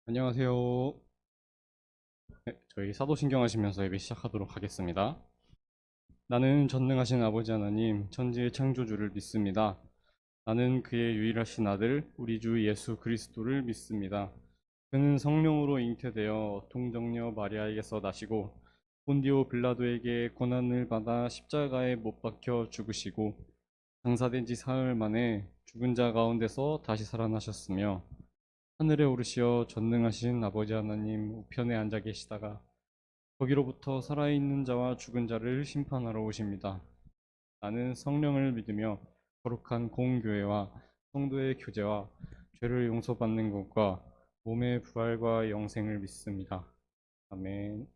안녕하세요. 네, 저희 사도신경 하시면서 예배 시작하도록 하겠습니다. 나는 전능하신 아버지 하나님, 천지의 창조주를 믿습니다. 나는 그의 유일하신 아들, 우리 주 예수 그리스도를 믿습니다. 그는 성령으로 잉태되어 동정녀 마리아에게서 나시고 본디오 빌라도에게 고난을 받아 십자가에 못 박혀 죽으시고 장사된 지 사흘 만에 죽은 자 가운데서 다시 살아나셨으며 하늘에 오르시어 전능하신 아버지 하나님 우편에 앉아 계시다가 거기로부터 살아있는 자와 죽은 자를 심판하러 오십니다. 나는 성령을 믿으며 거룩한 공교회와 성도의 교제와 죄를 용서받는 것과 몸의 부활과 영생을 믿습니다. 아멘.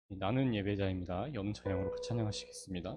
나는 예배자입니다. 여는 찬양으로 같이 찬양하시겠습니다.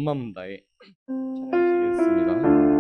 온맘 다해 찬양하시겠습니다.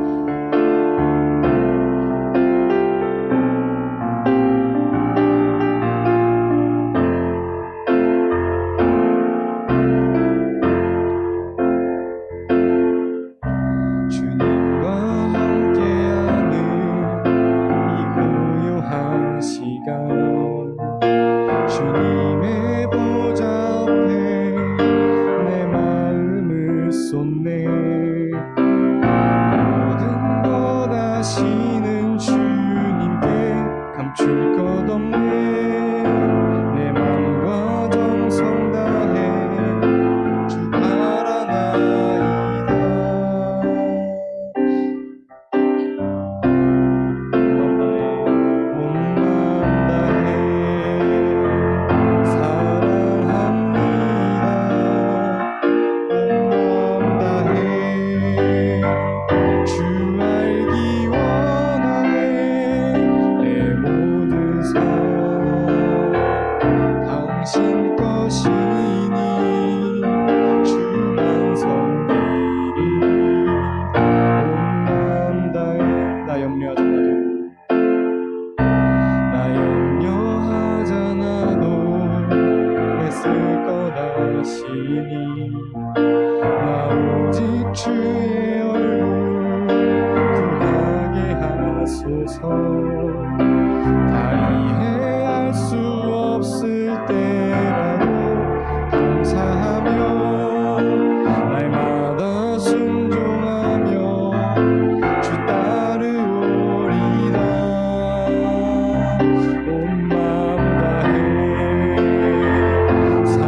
사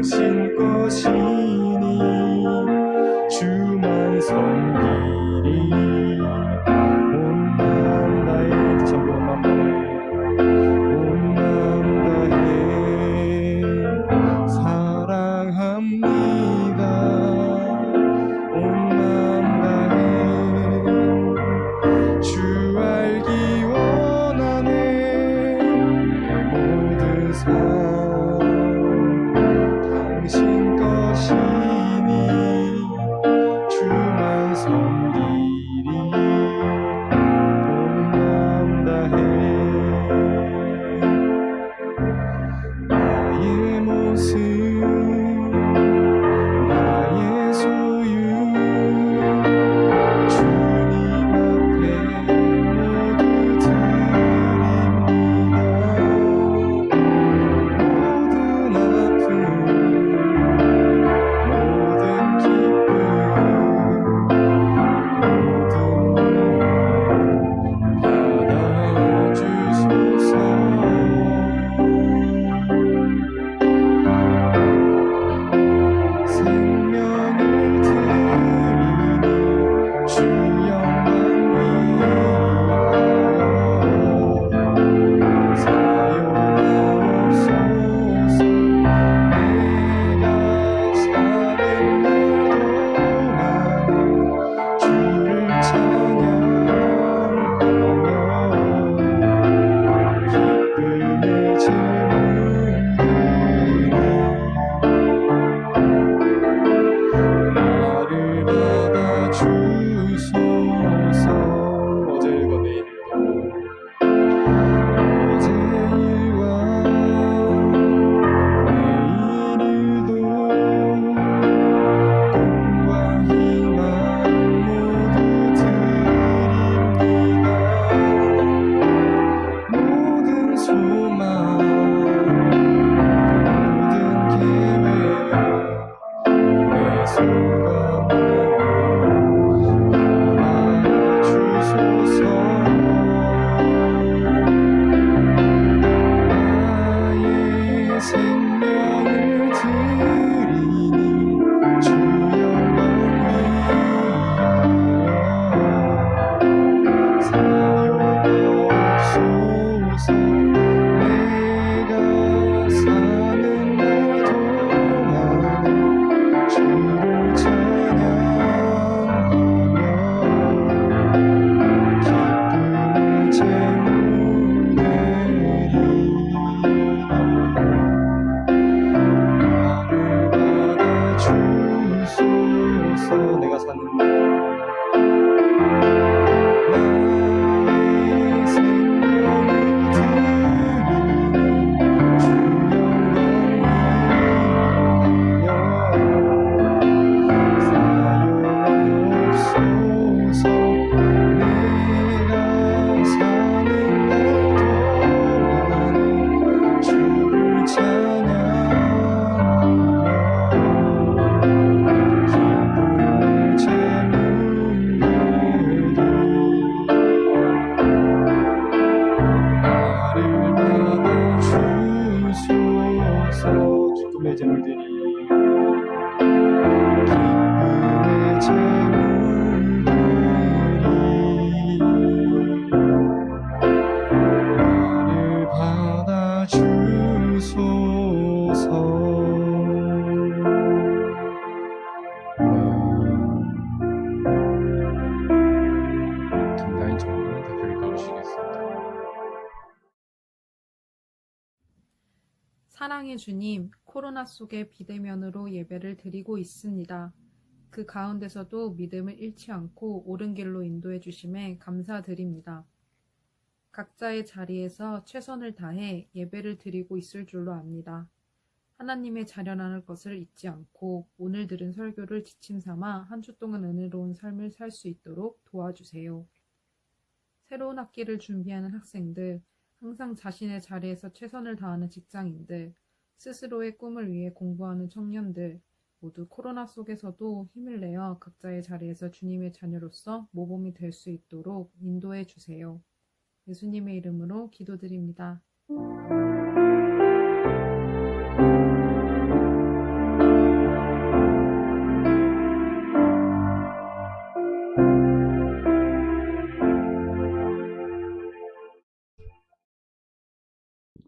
당신 것이니 주만 섬기리. 온 마음 다해 전부 온 마음 다해 사랑합니다. 온 마음 다해 주 알기 원하네. 모든 삶 당신 것이니 주만 섬기리. 온 마음 다해 나의 모습 나의 소유 주님 앞에 모두 드립니다. 모든 아픔 모든 기쁨 모든 받아주소서. 생명을 드리니 주 영광 위하여 사용하옵소서. 내가 사는 날 동안 주를 찬양하며 기쁨의 제물들이 나를 받아주소서. 어제 일과 내일도 어제 일과 내일 일도 꿈과 희망 모두 드립니다. 모든 소망 모든 계획 내 손과 마음 받아주소서. 나의 생명을 드리니 주 영광 위하여 사용하옵소서. 내가 사는 날 동안 주를 찬양하며 기쁨의 제물들이 나를 받아주소서. 내가 사는 날 나의 생명을 드리니 주 영광 위하여 사용하옵소서. 내가 사는 날 동안 주를 찬양하며 기쁨의 제물들이 나를 받아주소서. 기쁨의 제물들이 기쁨의 제물들이 나를 받아주소서. 김다인 전문은 대표를 나오시겠습니다. 사랑의 주님, 코로나 속에 비대면으로 예배를 드리고 있습니다. 그 가운데서도 믿음을 잃지 않고 옳은 길로 인도해 주심에 감사드립니다. 각자의 자리에서 최선을 다해 예배를 드리고 있을 줄로 압니다. 하나님의 자녀 나눌 것을 잊지 않고 오늘 들은 설교를 지침 삼아 한 주 동안 은혜로운 삶을 살 수 있도록 도와주세요. 새로운 학기를 준비하는 학생들, 항상 자신의 자리에서 최선을 다하는 직장인들, 스스로의 꿈을 위해 공부하는 청년들, 모두 코로나 속에서도 힘을 내어 각자의 자리에서 주님의 자녀로서 모범이 될 수 있도록 인도해 주세요. 예수님의 이름으로 기도드립니다.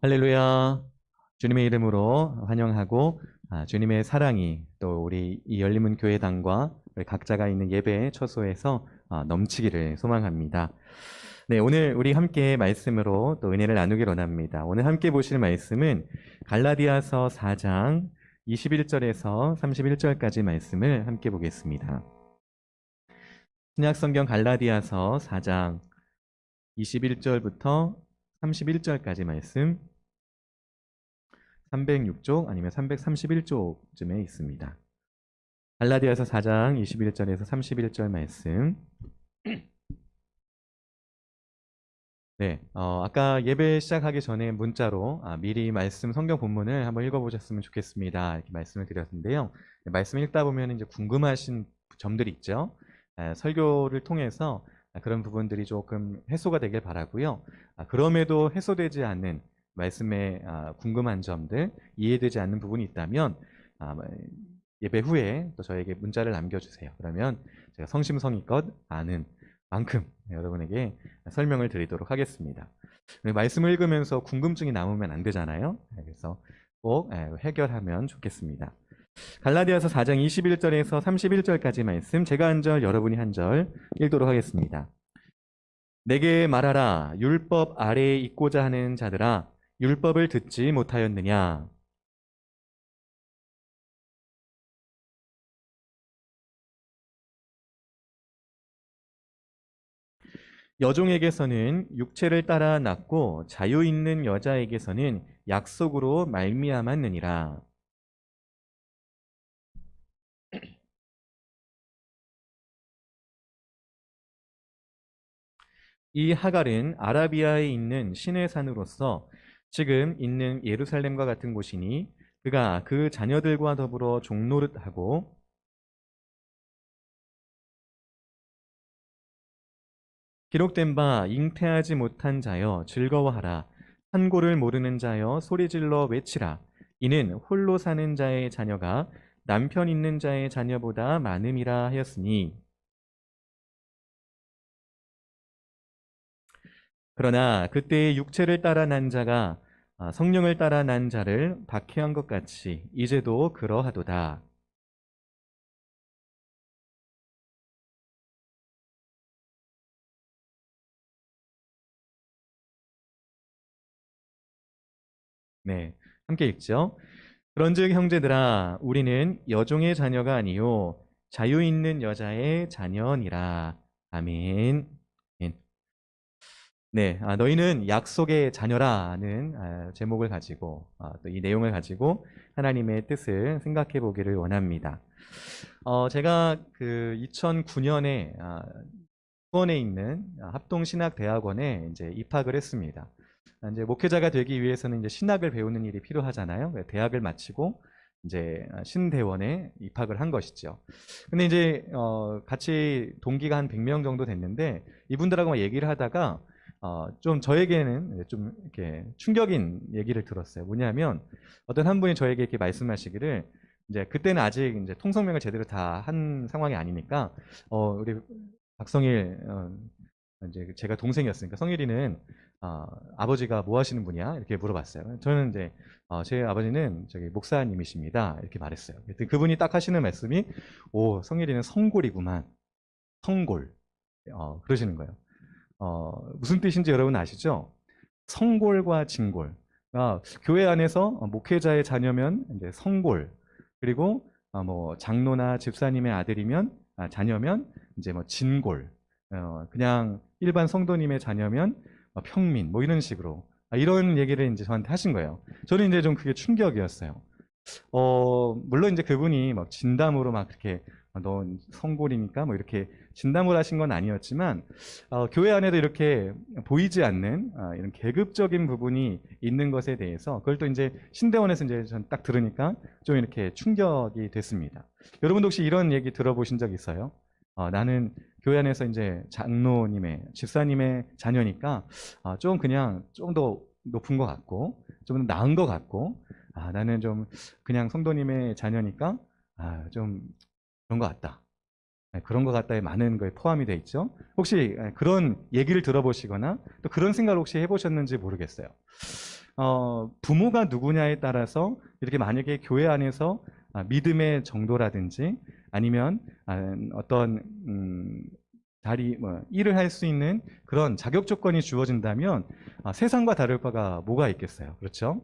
할렐루야. 주님의 이름으로 환영하고 주님의 사랑이 또 우리 이 열림문 교회당과 우리 각자가 있는 예배 처소에서 넘치기를 소망합니다. 네, 오늘 우리 함께 말씀으로 또 은혜를 나누기를 원합니다. 오늘 함께 보실 말씀은 갈라디아서 4장 21절에서 31절까지 말씀을 함께 보겠습니다. 신약성경 갈라디아서 4장 21절부터 31절까지 말씀 306쪽 아니면 331쪽쯤에 있습니다. 갈라디아서 4장 21절에서 31절 말씀. 네, 아까 예배 시작하기 전에 문자로 미리 말씀 성경 본문을 한번 읽어보셨으면 좋겠습니다. 이렇게 말씀을 드렸는데요. 말씀 읽다 보면 이제 궁금하신 점들이 있죠. 설교를 통해서 그런 부분들이 조금 해소가 되길 바라고요. 그럼에도 해소되지 않는 말씀에 궁금한 점들, 이해되지 않는 부분이 있다면 예배 후에 또 저에게 문자를 남겨주세요. 그러면 제가 성심성의껏 아는 만큼 여러분에게 설명을 드리도록 하겠습니다. 말씀을 읽으면서 궁금증이 남으면 안 되잖아요. 그래서 꼭 해결하면 좋겠습니다. 갈라디아서 4장 21절에서 31절까지 말씀, 제가 한 절, 여러분이 한 절 읽도록 하겠습니다. 내게 말하라. 율법 아래에 있고자 하는 자들아, 율법을 듣지 못하였느냐? 여종에게서는 육체를 따라 낳고 자유 있는 여자에게서는 약속으로 말미암았느니라. 이 하갈은 아라비아에 있는 신의 산으로서 지금 있는 예루살렘과 같은 곳이니 그가 그 자녀들과 더불어 종노릇하고 기록된 바 잉태하지 못한 자여 즐거워하라. 산고를 모르는 자여 소리질러 외치라. 이는 홀로 사는 자의 자녀가 남편 있는 자의 자녀보다 많음이라 하였으니 그러나 그때의 육체를 따라 난 자가 성령을 따라 난 자를 박해한 것 같이 이제도 그러하도다. 네, 함께 읽죠. 그런즉 형제들아, 우리는 여종의 자녀가 아니요 자유 있는 여자의 자녀니라. 아멘. 네, 너희는 약속의 자녀라는 제목을 가지고 또 이 내용을 가지고 하나님의 뜻을 생각해 보기를 원합니다. 제가 그 2009년에 수원에 있는 합동신학대학원에 이제 입학을 했습니다. 이제 목회자가 되기 위해서는 이제 신학을 배우는 일이 필요하잖아요. 대학을 마치고 이제 신대원에 입학을 한 것이죠. 근데 이제 같이 동기가 한 100명 정도 됐는데 이분들하고 얘기를 하다가 좀 저에게는 좀 이렇게 충격인 얘기를 들었어요. 뭐냐면 어떤 한 분이 저에게 이렇게 말씀하시기를 이제 그때는 아직 이제 통성명을 제대로 다 한 상황이 아니니까 우리 박성일 이제 제가 동생이었으니까 성일이는 아버지가 뭐 하시는 분이야? 이렇게 물어봤어요. 저는 이제 제 아버지는 저기 목사님이십니다. 이렇게 말했어요. 그분이 딱 하시는 말씀이 오, 성일이는 성골이구만. 성골. 그러시는 거예요. 무슨 뜻인지 여러분 아시죠? 성골과 진골. 교회 안에서 목회자의 자녀면 이제 성골, 그리고 뭐 장로나 집사님의 아들이면 자녀면 이제 뭐 진골, 그냥 일반 성도님의 자녀면 평민, 뭐 이런 식으로 이런 얘기를 이제 저한테 하신 거예요. 저는 이제 좀 그게 충격이었어요. 물론 이제 그분이 막 진담으로 막 그렇게 넌 성골이니까 뭐 이렇게 진담을 하신 건 아니었지만 교회 안에도 이렇게 보이지 않는 이런 계급적인 부분이 있는 것에 대해서 그걸 또 이제 신대원에서 이제 전 딱 들으니까 좀 이렇게 충격이 됐습니다. 여러분도 혹시 이런 얘기 들어보신 적 있어요? 나는 교회 안에서 이제 장로님의 집사님의 자녀니까 좀 그냥 좀 더 높은 것 같고 좀 더 나은 것 같고 나는 좀 그냥 성도님의 자녀니까 좀 그런 것 같다. 그런 것 같다에 많은 거에 포함이 되어 있죠. 혹시 그런 얘기를 들어보시거나 또 그런 생각을 혹시 해보셨는지 모르겠어요. 부모가 누구냐에 따라서 이렇게 만약에 교회 안에서 믿음의 정도라든지 아니면 어떤 일을 할 수 있는 그런 자격 조건이 주어진다면 세상과 다를 바가 뭐가 있겠어요. 그렇죠?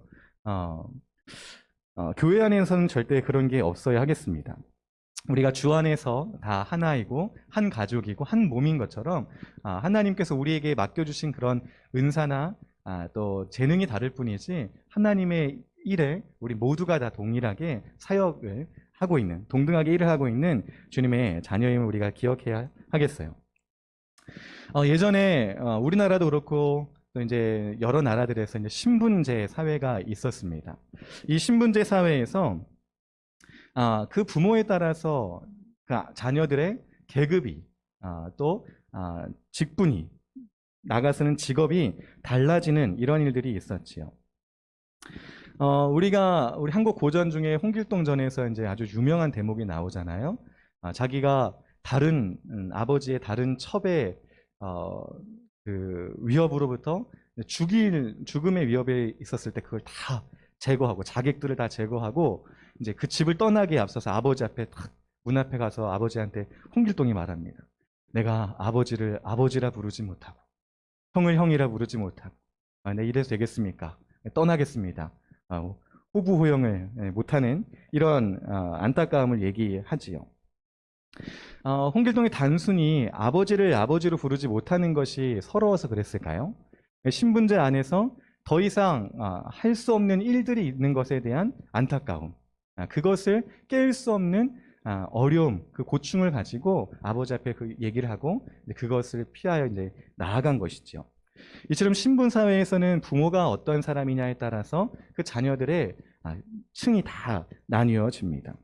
교회 안에서는 절대 그런 게 없어야 하겠습니다. 우리가 주 안에서 다 하나이고 한 가족이고 한 몸인 것처럼 하나님께서 우리에게 맡겨주신 그런 은사나 또 재능이 다를 뿐이지 하나님의 일에 우리 모두가 다 동일하게 사역을 하고 있는, 동등하게 일을 하고 있는 주님의 자녀임을 우리가 기억해야 하겠어요. 예전에 우리나라도 그렇고 또 이제 여러 나라들에서 이제 신분제 사회가 있었습니다. 이 신분제 사회에서 그 부모에 따라서 그 자녀들의 계급이 또 직분이 나가서는 직업이 달라지는 이런 일들이 있었지요. 우리 한국 고전 중에 홍길동전에서 이제 아주 유명한 대목이 나오잖아요. 자기가 다른 아버지의 다른 첩의 그 위협으로부터 죽음의 위협에 있었을 때 그걸 다 제거하고 자객들을 다 제거하고 이제 그 집을 떠나기에 앞서서 아버지 앞에 탁 문 앞에 가서 아버지한테 홍길동이 말합니다. 내가 아버지를 아버지라 부르지 못하고 형을 형이라 부르지 못하고 네, 이래서 되겠습니까? 떠나겠습니다. 호부호영을 못하는 이런 안타까움을 얘기하지요. 홍길동이 단순히 아버지를 아버지로 부르지 못하는 것이 서러워서 그랬을까요? 신분제 안에서 더 이상 할 수 없는 일들이 있는 것에 대한 안타까움, 그것을 깰 수 없는 어려움, 그 고충을 가지고 아버지 앞에 그 얘기를 하고 그것을 피하여 이제 나아간 것이죠. 이처럼 신분 사회에서는 부모가 어떤 사람이냐에 따라서 그 자녀들의 층이 다 나뉘어집니다.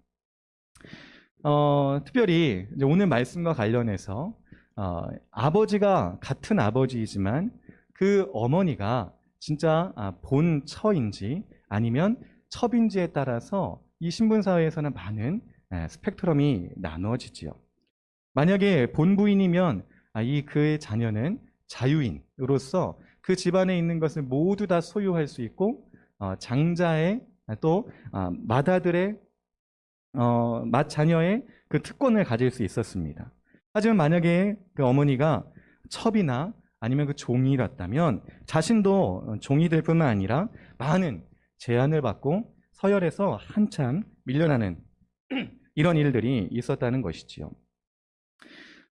특별히 이제 오늘 말씀과 관련해서 아버지가 같은 아버지이지만 그 어머니가 진짜 본 처인지 아니면 첩인지에 따라서 이 신분 사회에서는 많은 스펙트럼이 나누어지지요. 만약에 본부인이면 그의 자녀는 자유인으로서 그 집안에 있는 것을 모두 다 소유할 수 있고 장자의 또 맏아들의 맏자녀의 그 특권을 가질 수 있었습니다. 하지만 만약에 그 어머니가 첩이나 아니면 그 종이었다면 자신도 종이 될 뿐만 아니라 많은 제한을 받고 서열에서 한참 밀려나는 이런 일들이 있었다는 것이지요.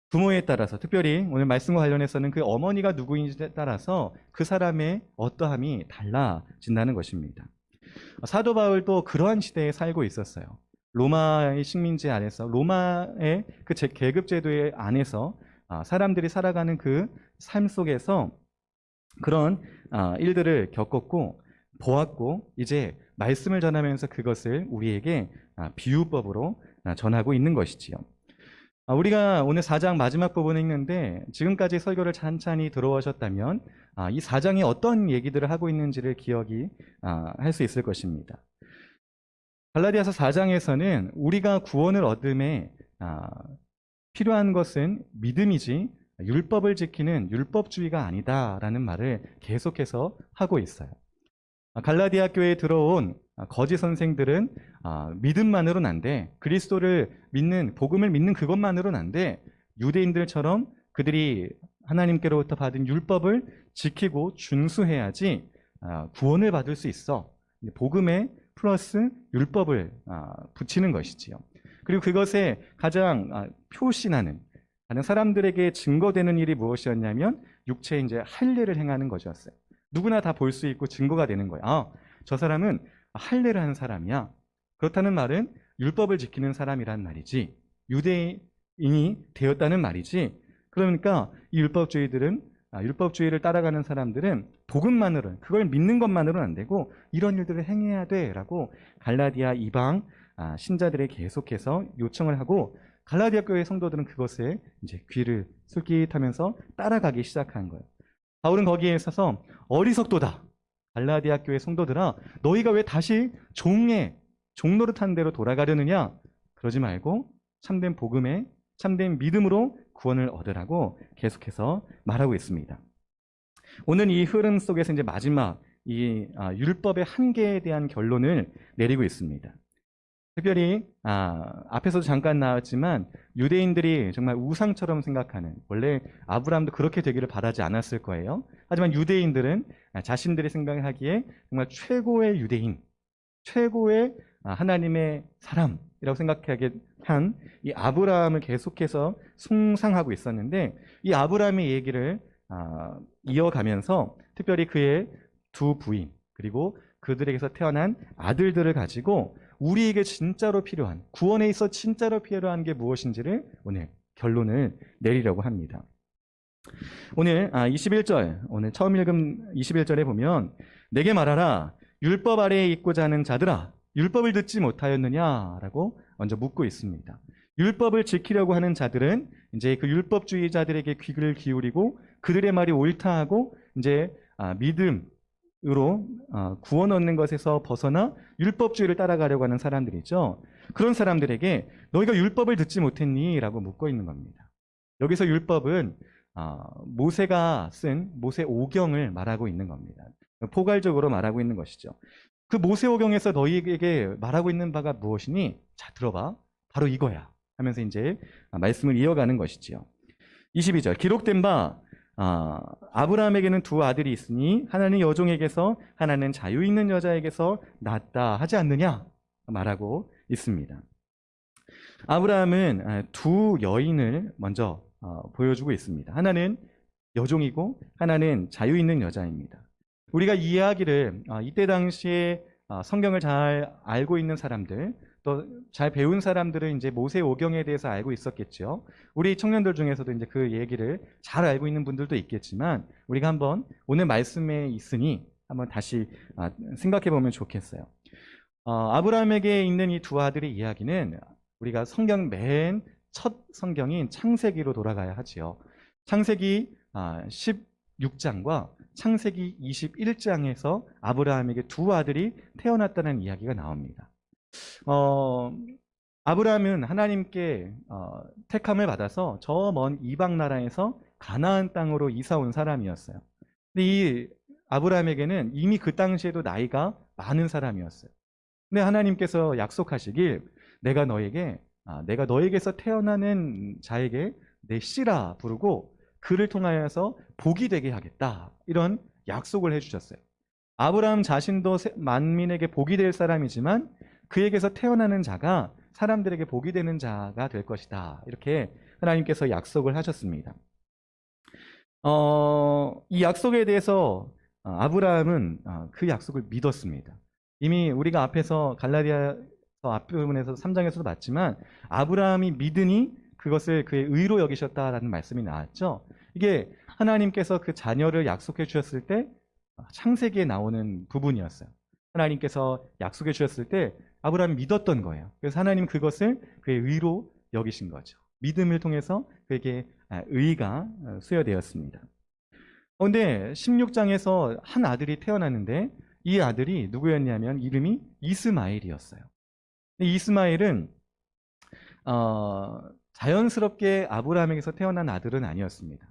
부모에 따라서 특별히 오늘 말씀과 관련해서는 그 어머니가 누구인지에 따라서 그 사람의 어떠함이 달라진다는 것입니다. 사도 바울도 그러한 시대에 살고 있었어요. 로마의 식민지 안에서 로마의 그 계급 제도의 안에서 사람들이 살아가는 그 삶 속에서 그런 일들을 겪었고 보았고 이제 말씀을 전하면서 그것을 우리에게 비유법으로 전하고 있는 것이지요. 우리가 오늘 4장 마지막 부분에 있는데 지금까지 설교를 찬찬히 들어오셨다면 이 4장이 어떤 얘기들을 하고 있는지를 기억이 할 수 있을 것입니다. 갈라디아서 4장에서는 우리가 구원을 얻음에 필요한 것은 믿음이지 율법을 지키는 율법주의가 아니다라는 말을 계속해서 하고 있어요. 갈라디아 교회에 들어온 거짓 선생들은 믿음만으로는 안 돼. 그리스도를 믿는, 복음을 믿는 그것만으로는 안 돼. 유대인들처럼 그들이 하나님께로부터 받은 율법을 지키고 준수해야지 구원을 받을 수 있어. 복음에 플러스 율법을 붙이는 것이지요. 그리고 그것에 가장 표시나는 다른 사람들에게 증거되는 일이 무엇이었냐면 육체의 이제 할례를 행하는 것이었어요. 누구나 다 볼 수 있고 증거가 되는 거예요. 저 사람은 할례를 한 사람이야. 그렇다는 말은 율법을 지키는 사람이란 말이지. 유대인이 되었다는 말이지. 그러니까 이 율법주의를 따라가는 사람들은 복음만으로는, 그걸 믿는 것만으로는 안 되고 이런 일들을 행해야 돼라고 갈라디아 이방 신자들에게 계속해서 요청을 하고 갈라디아 교회 성도들은 그것에 이제 귀를 솔깃하면서 따라가기 시작한 거예요. 바울은 거기에 있어서 어리석도다. 갈라디아 교회 성도들아, 너희가 왜 다시 종 노릇한 대로 돌아가려느냐? 그러지 말고 참된 복음에 참된 믿음으로 구원을 얻으라고 계속해서 말하고 있습니다. 오늘 이 흐름 속에서 이제 마지막 이 율법의 한계에 대한 결론을 내리고 있습니다. 특별히 앞에서도 잠깐 나왔지만 유대인들이 정말 우상처럼 생각하는, 원래 아브라함도 그렇게 되기를 바라지 않았을 거예요. 하지만 유대인들은 자신들이 생각하기에 정말 최고의 유대인, 최고의 하나님의 사람이라고 생각하게 한 이 아브라함을 계속해서 숭상하고 있었는데, 이 아브라함의 얘기를 이어가면서 특별히 그의 두 부인 그리고 그들에게서 태어난 아들들을 가지고 우리에게 진짜로 필요한, 구원에 있어 진짜로 필요한 게 무엇인지를 오늘 결론을 내리려고 합니다. 오늘 21절, 오늘 처음 읽은 21절에 보면 내게 말하라, 율법 아래에 있고자 하는 자들아, 율법을 듣지 못하였느냐라고 먼저 묻고 있습니다. 율법을 지키려고 하는 자들은 이제 그 율법주의자들에게 귀를 기울이고 그들의 말이 옳다 하고 이제 믿음으로 구원 얻는 것에서 벗어나 율법주의를 따라가려고 하는 사람들이죠. 그런 사람들에게 너희가 율법을 듣지 못했니? 라고 묻고 있는 겁니다. 여기서 율법은 모세가 쓴 모세오경을 말하고 있는 겁니다. 포괄적으로 말하고 있는 것이죠. 그 모세오경에서 너희에게 말하고 있는 바가 무엇이니? 자, 들어봐. 바로 이거야. 하면서 이제 말씀을 이어가는 것이지요. 22절. 기록된 바 아브라함에게는 두 아들이 있으니 하나는 여종에게서 하나는 자유 있는 여자에게서 낳았다 하지 않느냐? 말하고 있습니다. 아브라함은 두 여인을 먼저 보여주고 있습니다. 하나는 여종이고 하나는 자유 있는 여자입니다. 우리가 이 이야기를 이때 당시에 성경을 잘 알고 있는 사람들, 또 잘 배운 사람들은 이제 모세오경에 대해서 알고 있었겠죠. 우리 청년들 중에서도 이제 그 얘기를 잘 알고 있는 분들도 있겠지만 우리가 한번 오늘 말씀에 있으니 한번 다시 생각해 보면 좋겠어요. 아브라함에게 있는 이 두 아들의 이야기는 우리가 성경 맨 첫 성경인 창세기로 돌아가야 하지요. 창세기 16장과 창세기 21장에서 아브라함에게 두 아들이 태어났다는 이야기가 나옵니다. 아브라함은 하나님께 택함을 받아서 저 먼 이방 나라에서 가나안 땅으로 이사 온 사람이었어요. 근데 이 아브라함에게는 이미 그 당시에도 나이가 많은 사람이었어요. 근데 하나님께서 약속하시길 내가 너에게서 태어나는 자에게 내 씨라 부르고 그를 통하여서 복이 되게 하겠다, 이런 약속을 해주셨어요. 아브라함 자신도 만민에게 복이 될 사람이지만 그에게서 태어나는 자가 사람들에게 복이 되는 자가 될 것이다, 이렇게 하나님께서 약속을 하셨습니다. 이 약속에 대해서 아브라함은 그 약속을 믿었습니다. 이미 우리가 앞에서 갈라디아서 앞부분에서 3장에서도 봤지만 아브라함이 믿으니 그것을 그의 의로 여기셨다라는 말씀이 나왔죠. 이게 하나님께서 그 자녀를 약속해 주셨을 때 창세기에 나오는 부분이었어요. 하나님께서 약속해 주셨을 때 아브라함이 믿었던 거예요. 그래서 하나님 그것을 그의 의로 여기신 거죠. 믿음을 통해서 그에게 의가 수여되었습니다. 그런데 16장에서 한 아들이 태어났는데 이 아들이 누구였냐면 이름이 이스마엘이었어요. 이스마엘은 자연스럽게 아브라함에게서 태어난 아들은 아니었습니다.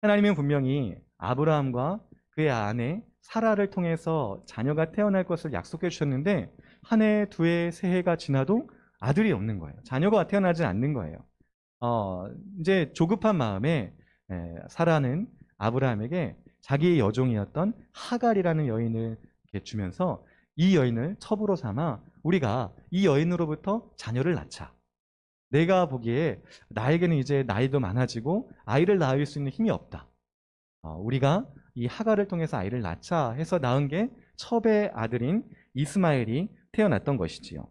하나님은 분명히 아브라함과 그의 아내 사라를 통해서 자녀가 태어날 것을 약속해 주셨는데 한 해, 두 해, 세 해가 지나도 아들이 없는 거예요. 자녀가 태어나지 않는 거예요. 이제 조급한 마음에 사라는 아브라함에게 자기의 여종이었던 하갈이라는 여인을 주면서 이 여인을 첩으로 삼아 우리가 이 여인으로부터 자녀를 낳자. 내가 보기에 나에게는 이제 나이도 많아지고 아이를 낳을 수 있는 힘이 없다. 우리가 이 하갈을 통해서 아이를 낳자 해서 낳은 게 첩의 아들인 이스마엘이 태어났던 것이지요.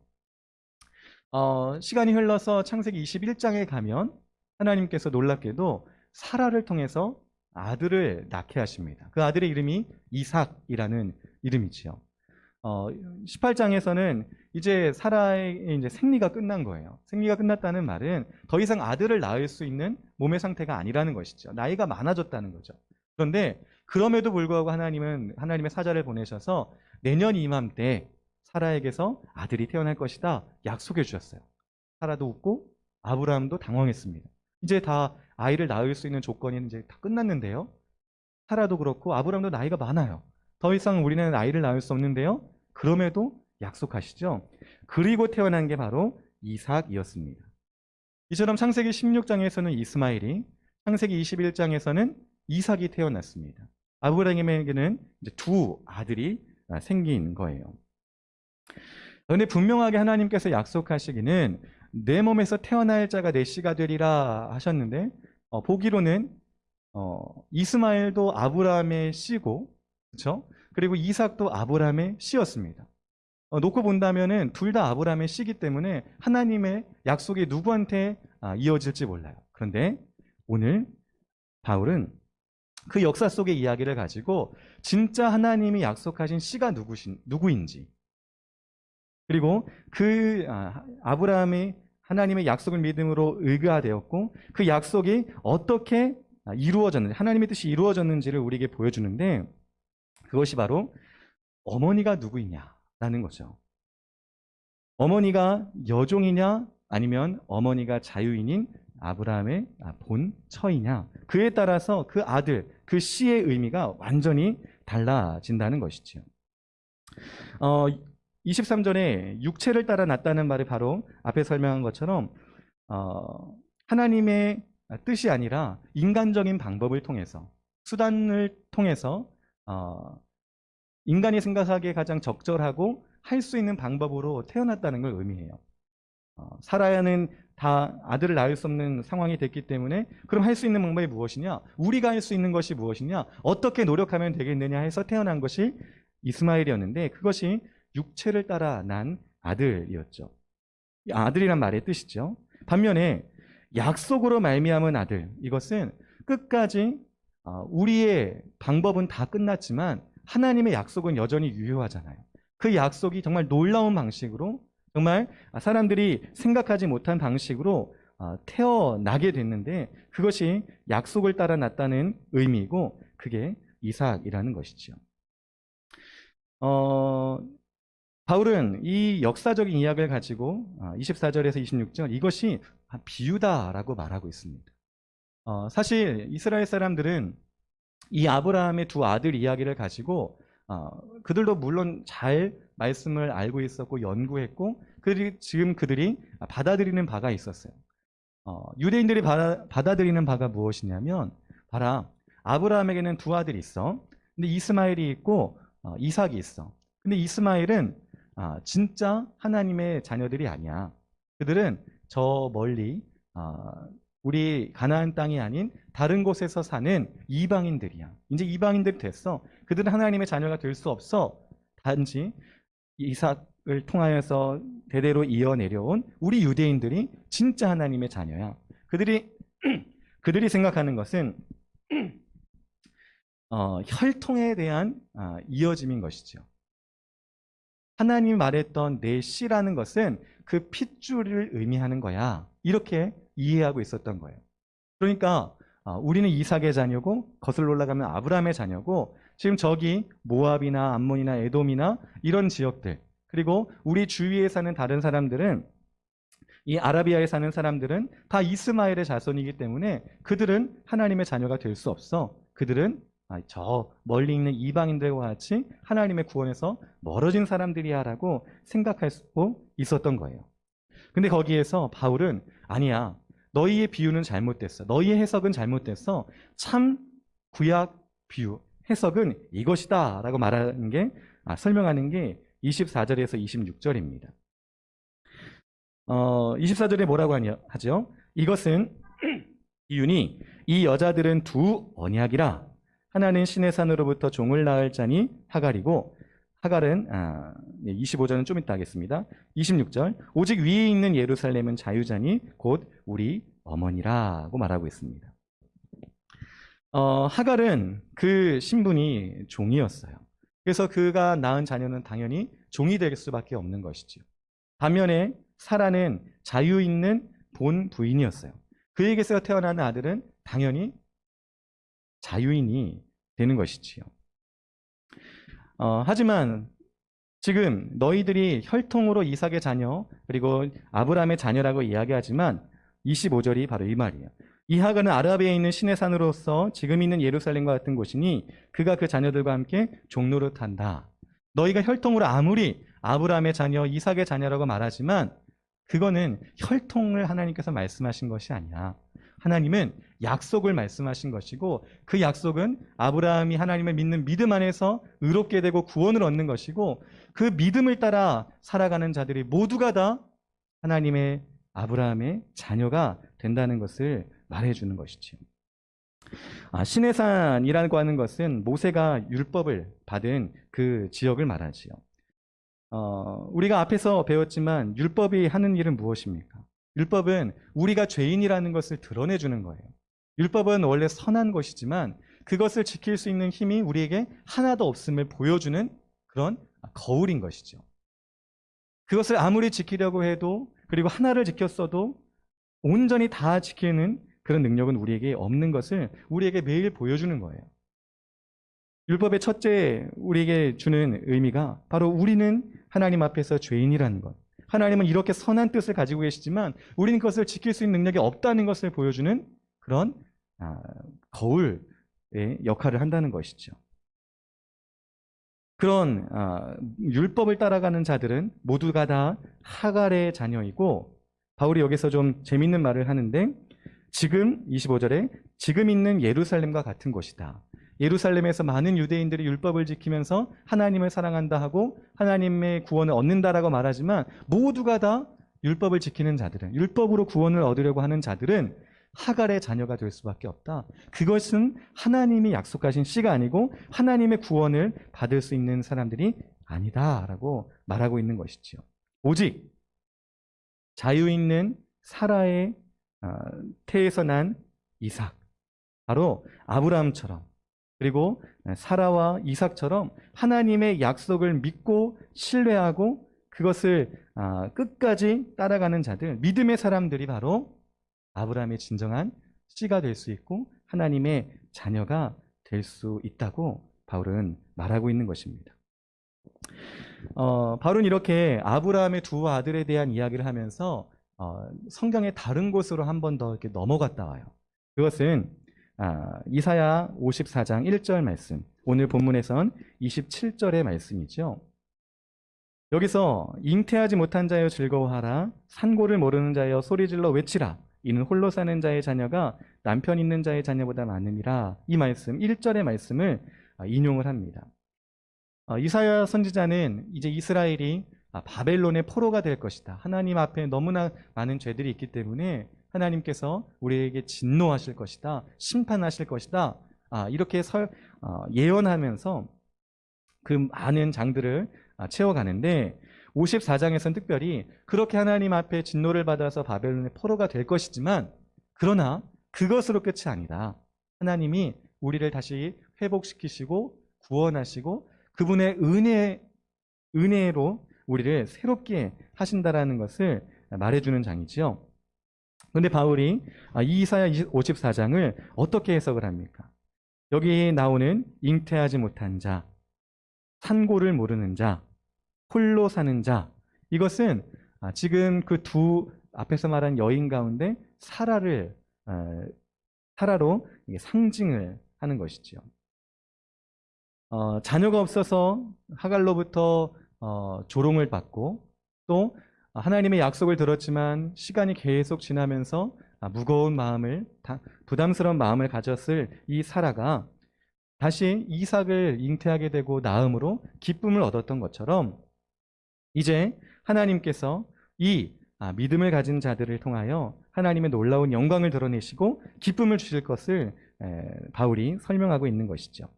시간이 흘러서 창세기 21장에 가면 하나님께서 놀랍게도 사라를 통해서 아들을 낳게 하십니다. 그 아들의 이름이 이삭이라는 이름이지요. 18장에서는 이제 사라의 이제 생리가 끝난 거예요. 생리가 끝났다는 말은 더 이상 아들을 낳을 수 있는 몸의 상태가 아니라는 것이죠. 나이가 많아졌다는 거죠. 그런데 그럼에도 불구하고 하나님은 하나님의 사자를 보내셔서 내년 이맘때 사라에게서 아들이 태어날 것이다 약속해 주셨어요. 사라도 웃고 아브라함도 당황했습니다. 이제 다 아이를 낳을 수 있는 조건이 이제 다 끝났는데요. 사라도 그렇고 아브라함도 나이가 많아요. 더 이상 우리는 아이를 낳을 수 없는데요. 그럼에도 약속하시죠. 그리고 태어난 게 바로 이삭이었습니다. 이처럼 창세기 16장에서는 이스마엘이, 창세기 21장에서는 이삭이 태어났습니다. 아브라함에게는 이제 두 아들이 생긴 거예요. 그런데 분명하게 하나님께서 약속하시기는 내 몸에서 태어날 자가 내 씨가 되리라 하셨는데, 보기로는 이스마엘도 아브라함의 씨고, 그렇죠? 그리고 이삭도 아브라함의 씨였습니다. 놓고 본다면은 둘 다 아브라함의 씨이기 때문에 하나님의 약속이 누구한테 이어질지 몰라요. 그런데 오늘 바울은 그 역사 속의 이야기를 가지고 진짜 하나님이 약속하신 씨가 누구인지, 그리고 그 아브라함이 하나님의 약속을 믿음으로 의가되었고 그 약속이 어떻게 이루어졌는지, 하나님의 뜻이 이루어졌는지를 우리에게 보여주는데, 그것이 바로 어머니가 누구이냐라는 거죠. 어머니가 여종이냐 아니면 어머니가 자유인인 아브라함의 본 처이냐, 그에 따라서 그 아들, 그 씨의 의미가 완전히 달라진다는 것이죠. 23절에 육체를 따라 났다는 말이 바로 앞에 설명한 것처럼 하나님의 뜻이 아니라 인간적인 방법을 통해서, 수단을 통해서 인간이 생각하기에 가장 적절하고 할 수 있는 방법으로 태어났다는 걸 의미해요. 사라야는 다 아들을 낳을 수 없는 상황이 됐기 때문에 그럼 할 수 있는 방법이 무엇이냐? 우리가 할 수 있는 것이 무엇이냐? 어떻게 노력하면 되겠느냐 해서 태어난 것이 이스마엘이었는데, 그것이 육체를 따라 난 아들이었죠. 아들이란 말의 뜻이죠. 반면에 약속으로 말미암은 아들, 이것은 끝까지 우리의 방법은 다 끝났지만 하나님의 약속은 여전히 유효하잖아요. 그 약속이 정말 놀라운 방식으로, 정말 사람들이 생각하지 못한 방식으로 태어나게 됐는데, 그것이 약속을 따라 났다는 의미이고 그게 이삭이라는 것이죠. 바울은 이 역사적인 이야기를 가지고 24절에서 26절, 이것이 비유다라고 말하고 있습니다. 사실 이스라엘 사람들은 이 아브라함의 두 아들 이야기를 가지고 그들도 물론 잘 말씀을 알고 있었고 연구했고, 지금 그들이 받아들이는 바가 있었어요. 유대인들이 받아들이는 바가 무엇이냐면, 봐라, 아브라함에게는 두 아들이 있어. 근데 이스마엘이 있고 이삭이 있어. 근데 이스마엘은 진짜 하나님의 자녀들이 아니야. 그들은 저 멀리 우리 가나안 땅이 아닌 다른 곳에서 사는 이방인들이야. 이제 이방인들이 됐어. 그들은 하나님의 자녀가 될 수 없어. 단지 이삭을 통하여서 대대로 이어내려온 우리 유대인들이 진짜 하나님의 자녀야. 그들이 생각하는 것은 혈통에 대한 이어짐인 것이죠. 하나님이 말했던 내 씨라는 것은 그 핏줄을 의미하는 거야. 이렇게 이해하고 있었던 거예요. 그러니까 우리는 이삭의 자녀고, 거슬러 올라가면 아브라함의 자녀고, 지금 저기 모압이나 암몬이나 에돔이나 이런 지역들, 그리고 우리 주위에 사는 다른 사람들은, 이 아라비아에 사는 사람들은 다 이스마엘의 자손이기 때문에 그들은 하나님의 자녀가 될 수 없어. 그들은 저 멀리 있는 이방인들과 같이 하나님의 구원에서 멀어진 사람들이야 라고 생각할 수 있었던 거예요. 근데 거기에서 바울은 아니야, 너희의 비유는 잘못됐어. 너희의 해석은 잘못됐어. 참 구약 비유, 해석은 이것이다 라고 말하는 게, 설명하는 게 24절에서 26절입니다. 24절에 뭐라고 하죠? 이것은 이유니 이 여자들은 두 언약이라. 하나는 신의 산으로부터 종을 낳을 자니 하갈이고, 하갈은 25절은 좀 이따 하겠습니다. 26절, 오직 위에 있는 예루살렘은 자유자니 곧 우리 어머니라고 말하고 있습니다. 하갈은 그 신분이 종이었어요. 그래서 그가 낳은 자녀는 당연히 종이 될 수밖에 없는 것이죠. 반면에 사라는 자유 있는 본 부인이었어요. 그에게서 태어나는 아들은 당연히 자유인이 되는 것이지요. 하지만 지금 너희들이 혈통으로 이삭의 자녀, 그리고 아브라함의 자녀라고 이야기하지만 25절이 바로 이 말이에요. 이 하갈은 아라비아에 있는 신의 산으로서 지금 있는 예루살렘과 같은 곳이니 그가 그 자녀들과 함께 종노릇한다. 너희가 혈통으로 아무리 아브라함의 자녀, 이삭의 자녀라고 말하지만 그거는 혈통을 하나님께서 말씀하신 것이 아니야. 하나님은 약속을 말씀하신 것이고 그 약속은 아브라함이 하나님을 믿는 믿음 안에서 의롭게 되고 구원을 얻는 것이고 그 믿음을 따라 살아가는 자들이 모두가 다 하나님의 아브라함의 자녀가 된다는 것을 말해주는 것이죠. 신의 산이라고 하는 것은 모세가 율법을 받은 그 지역을 말하지요. 우리가 앞에서 배웠지만 율법이 하는 일은 무엇입니까? 율법은 우리가 죄인이라는 것을 드러내주는 거예요. 율법은 원래 선한 것이지만 그것을 지킬 수 있는 힘이 우리에게 하나도 없음을 보여주는 그런 거울인 것이죠. 그것을 아무리 지키려고 해도 그리고 하나를 지켰어도 온전히 다 지키는 그런 능력은 우리에게 없는 것을 우리에게 매일 보여주는 거예요. 율법의 첫째 우리에게 주는 의미가 바로 우리는 하나님 앞에서 죄인이라는 것. 하나님은 이렇게 선한 뜻을 가지고 계시지만 우리는 그것을 지킬 수 있는 능력이 없다는 것을 보여주는 그런 거울의 역할을 한다는 것이죠. 그런 율법을 따라가는 자들은 모두가 다 하갈의 자녀이고 바울이 여기서 좀 재밌는 말을 하는데 지금 25절에 지금 있는 예루살렘과 같은 곳이다. 예루살렘에서 많은 유대인들이 율법을 지키면서 하나님을 사랑한다 하고 하나님의 구원을 얻는다라고 말하지만 모두가 다 율법을 지키는 자들은 율법으로 구원을 얻으려고 하는 자들은 하갈의 자녀가 될 수밖에 없다. 그것은 하나님이 약속하신 씨가 아니고 하나님의 구원을 받을 수 있는 사람들이 아니다라고 말하고 있는 것이죠. 오직 자유 있는 사라의 태에서 난 이삭, 바로 아브라함처럼 그리고 사라와 이삭처럼 하나님의 약속을 믿고 신뢰하고 그것을 끝까지 따라가는 자들, 믿음의 사람들이 바로 아브라함의 진정한 씨가 될 수 있고 하나님의 자녀가 될 수 있다고 바울은 말하고 있는 것입니다. 바울은 이렇게 아브라함의 두 아들에 대한 이야기를 하면서 성경의 다른 곳으로 한 번 더 이렇게 넘어갔다 와요. 그것은 이사야 54장 1절 말씀, 오늘 본문에선 27절의 말씀이죠. 여기서 잉태하지 못한 자여 즐거워하라, 산고를 모르는 자여 소리질러 외치라, 이는 홀로 사는 자의 자녀가 남편 있는 자의 자녀보다 많음이라. 이 말씀 1절의 말씀을 인용을 합니다. 이사야 선지자는 이제 이스라엘이 바벨론의 포로가 될 것이다. 하나님 앞에 너무나 많은 죄들이 있기 때문에 하나님께서 우리에게 진노하실 것이다. 심판하실 것이다. 이렇게 예언하면서 그 많은 장들을 채워가는데 54장에서는 특별히 그렇게 하나님 앞에 진노를 받아서 바벨론의 포로가 될 것이지만 그러나 그것으로 끝이 아니다. 하나님이 우리를 다시 회복시키시고 구원하시고 그분의 은혜로 우리를 새롭게 하신다라는 것을 말해주는 장이지요. 그런데 바울이 이 이사야 54장을 어떻게 해석을 합니까? 여기 나오는 잉태하지 못한 자, 산고를 모르는 자, 홀로 사는 자, 이것은 지금 그 두 앞에서 말한 여인 가운데 사라로 상징을 하는 것이죠. 자녀가 없어서 하갈로부터 조롱을 받고 또 하나님의 약속을 들었지만 시간이 계속 지나면서 무거운 마음을, 부담스러운 마음을 가졌을 이 사라가 다시 이삭을 잉태하게 되고 낳음으로 기쁨을 얻었던 것처럼 이제 하나님께서 이 믿음을 가진 자들을 통하여 하나님의 놀라운 영광을 드러내시고 기쁨을 주실 것을 바울이 설명하고 있는 것이죠.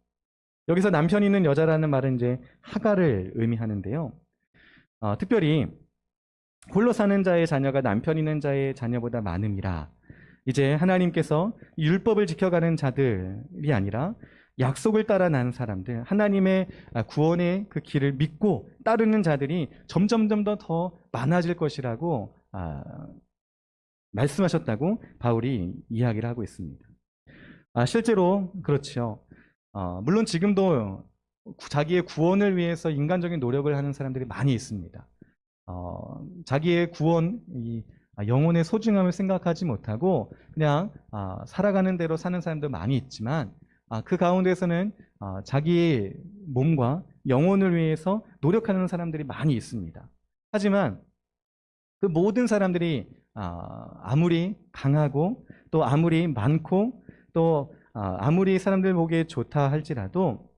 여기서 남편 있는 여자라는 말은 이제 하갈을 의미하는데요. 특별히 홀로 사는 자의 자녀가 남편 있는 자의 자녀보다 많음이라. 이제 하나님께서 율법을 지켜가는 자들이 아니라 약속을 따라 난 사람들, 하나님의 구원의 그 길을 믿고 따르는 자들이 점점 더 많아질 것이라고 말씀하셨다고 바울이 이야기를 하고 있습니다. 실제로 그렇죠. 물론 지금도 자기의 구원을 위해서 인간적인 노력을 하는 사람들이 많이 있습니다. 자기의 구원, 영혼의 소중함을 생각하지 못하고 그냥 살아가는 대로 사는 사람도 많이 있지만 그 가운데서는 자기의 몸과 영혼을 위해서 노력하는 사람들이 많이 있습니다. 하지만 그 모든 사람들이 아무리 강하고 또 아무리 많고 또 아무리 사람들 보기에 좋다 할지라도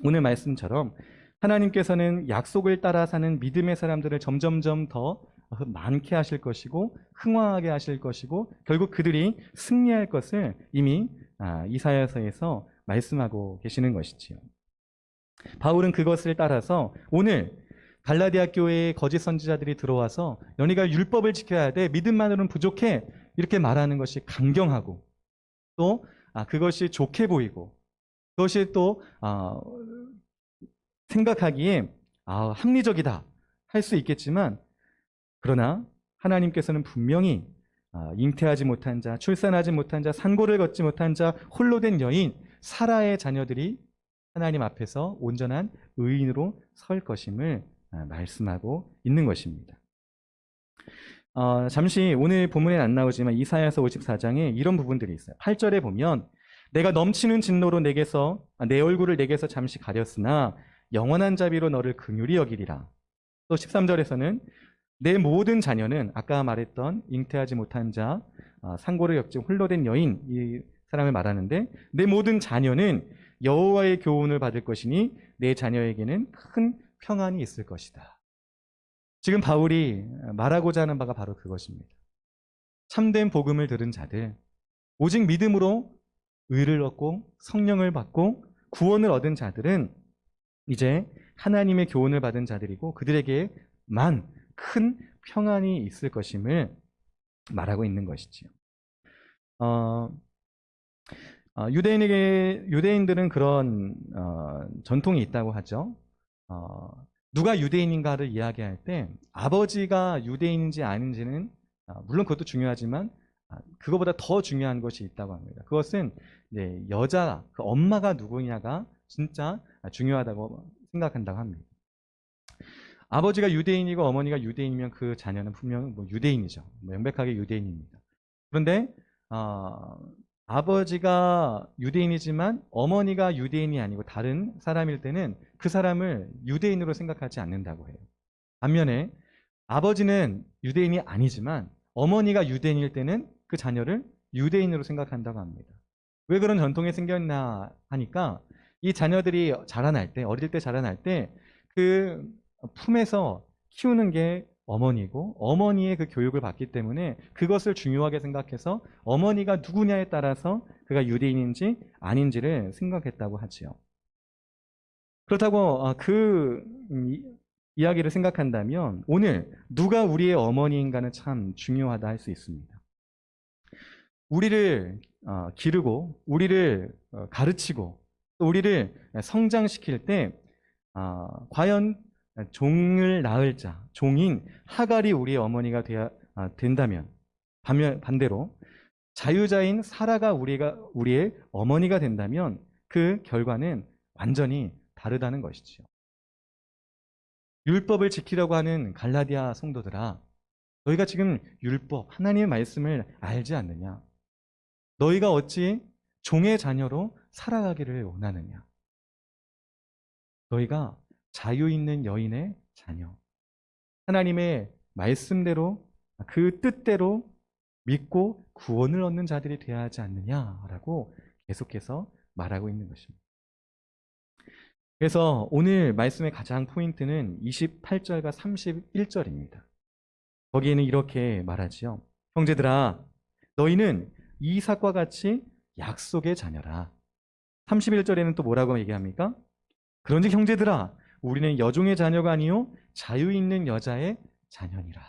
오늘 말씀처럼 하나님께서는 약속을 따라 사는 믿음의 사람들을 점점점 더 많게 하실 것이고 흥왕하게 하실 것이고 결국 그들이 승리할 것을 이미 이사야서에서 말씀하고 계시는 것이지요. 바울은 그것을 따라서 오늘 갈라디아 교회에 거짓 선지자들이 들어와서 너희가 율법을 지켜야 돼, 믿음만으로는 부족해, 이렇게 말하는 것이 강경하고 또 그것이 좋게 보이고 그것이 또 생각하기에 합리적이다 할 수 있겠지만, 그러나 하나님께서는 분명히 잉태하지 못한 자, 출산하지 못한 자, 산고를 걷지 못한 자, 홀로 된 여인, 사라의 자녀들이 하나님 앞에서 온전한 의인으로 설 것임을 말씀하고 있는 것입니다. 잠시 오늘 본문에 안 나오지만 이사야서 54장에 이런 부분들이 있어요. 8절에 보면 내가 넘치는 진노로 내게서 내 얼굴을 내게서 잠시 가렸으나 영원한 자비로 너를 긍휼히 여기리라. 또 13절에서는 내 모든 자녀는 아까 말했던 잉태하지 못한 자, 상고를 겪지 홀로 된 여인, 이 사람을 말하는데 내 모든 자녀는 여호와의 교훈을 받을 것이니 내 자녀에게는 큰 평안이 있을 것이다. 지금 바울이 말하고자 하는 바가 바로 그것입니다. 참된 복음을 들은 자들, 오직 믿음으로 의를 얻고 성령을 받고 구원을 얻은 자들은 이제 하나님의 교훈을 받은 자들이고 그들에게만 큰 평안이 있을 것임을 말하고 있는 것이지요. 유대인들은 그런 전통이 있다고 하죠. 누가 유대인인가를 이야기할 때 아버지가 유대인인지 아닌지는 물론 그것도 중요하지만 그거보다 더 중요한 것이 있다고 합니다. 그것은 이제 여자, 그 엄마가 누구냐가 진짜 중요하다고 생각한다고 합니다. 아버지가 유대인이고 어머니가 유대인이면 그 자녀는 분명 유대인이죠. 명백하게 유대인입니다. 그런데 아버지가 유대인이지만 어머니가 유대인이 아니고 다른 사람일 때는 그 사람을 유대인으로 생각하지 않는다고 해요. 반면에 아버지는 유대인이 아니지만 어머니가 유대인일 때는 그 자녀를 유대인으로 생각한다고 합니다. 왜 그런 전통이 생겼나 하니까 이 자녀들이 자라날 때, 어릴 때 자라날 때 그 품에서 키우는 게 어머니고 어머니의 그 교육을 받기 때문에 그것을 중요하게 생각해서 어머니가 누구냐에 따라서 그가 유대인인지 아닌지를 생각했다고 하지요. 그렇다고 그 이야기를 생각한다면 오늘 누가 우리의 어머니인가는 참 중요하다 할 수 있습니다. 우리를 기르고 우리를 가르치고 또 우리를 성장시킬 때 과연 종을 낳을 자, 종인 하갈이 우리의 어머니가 된다면 반대로 자유자인 사라가 우리의 어머니가 된다면 그 결과는 완전히 다르다는 것이지요. 율법을 지키려고 하는 갈라디아 성도들아, 너희가 지금 율법, 하나님의 말씀을 알지 않느냐? 너희가 어찌 종의 자녀로 살아가기를 원하느냐? 너희가 자유 있는 여인의 자녀, 하나님의 말씀대로 그 뜻대로 믿고 구원을 얻는 자들이 되어야 하지 않느냐라고 계속해서 말하고 있는 것입니다. 그래서 오늘 말씀의 가장 포인트는 28절과 31절입니다. 거기에는 이렇게 말하지요. 형제들아, 너희는 이삭과 같이 약속의 자녀라. 31절에는 또 뭐라고 얘기합니까? 그런즉 형제들아, 우리는 여종의 자녀가 아니요 자유 있는 여자의 자녀니라.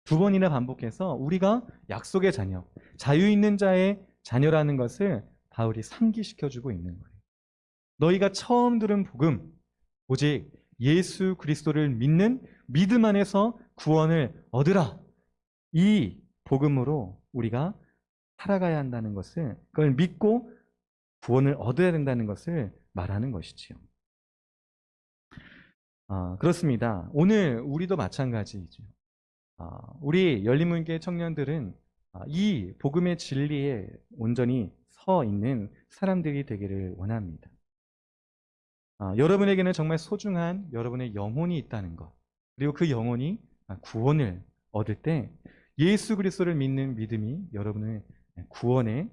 두 번이나 반복해서 우리가 약속의 자녀, 자유 있는 자의 자녀라는 것을 바울이 상기시켜주고 있는 거예요. 너희가 처음 들은 복음, 오직 예수 그리스도를 믿는 믿음 안에서 구원을 얻으라. 이 복음으로 우리가 살아가야 한다는 것을, 그걸 믿고 구원을 얻어야 된다는 것을 말하는 것이지요. 그렇습니다. 오늘 우리도 마찬가지죠. 우리 열린문교회 청년들은 이 복음의 진리에 온전히 서 있는 사람들이 되기를 원합니다. 여러분에게는 정말 소중한 여러분의 영혼이 있다는 것, 그리고 그 영혼이 구원을 얻을 때 예수 그리스도를 믿는 믿음이 여러분의 구원의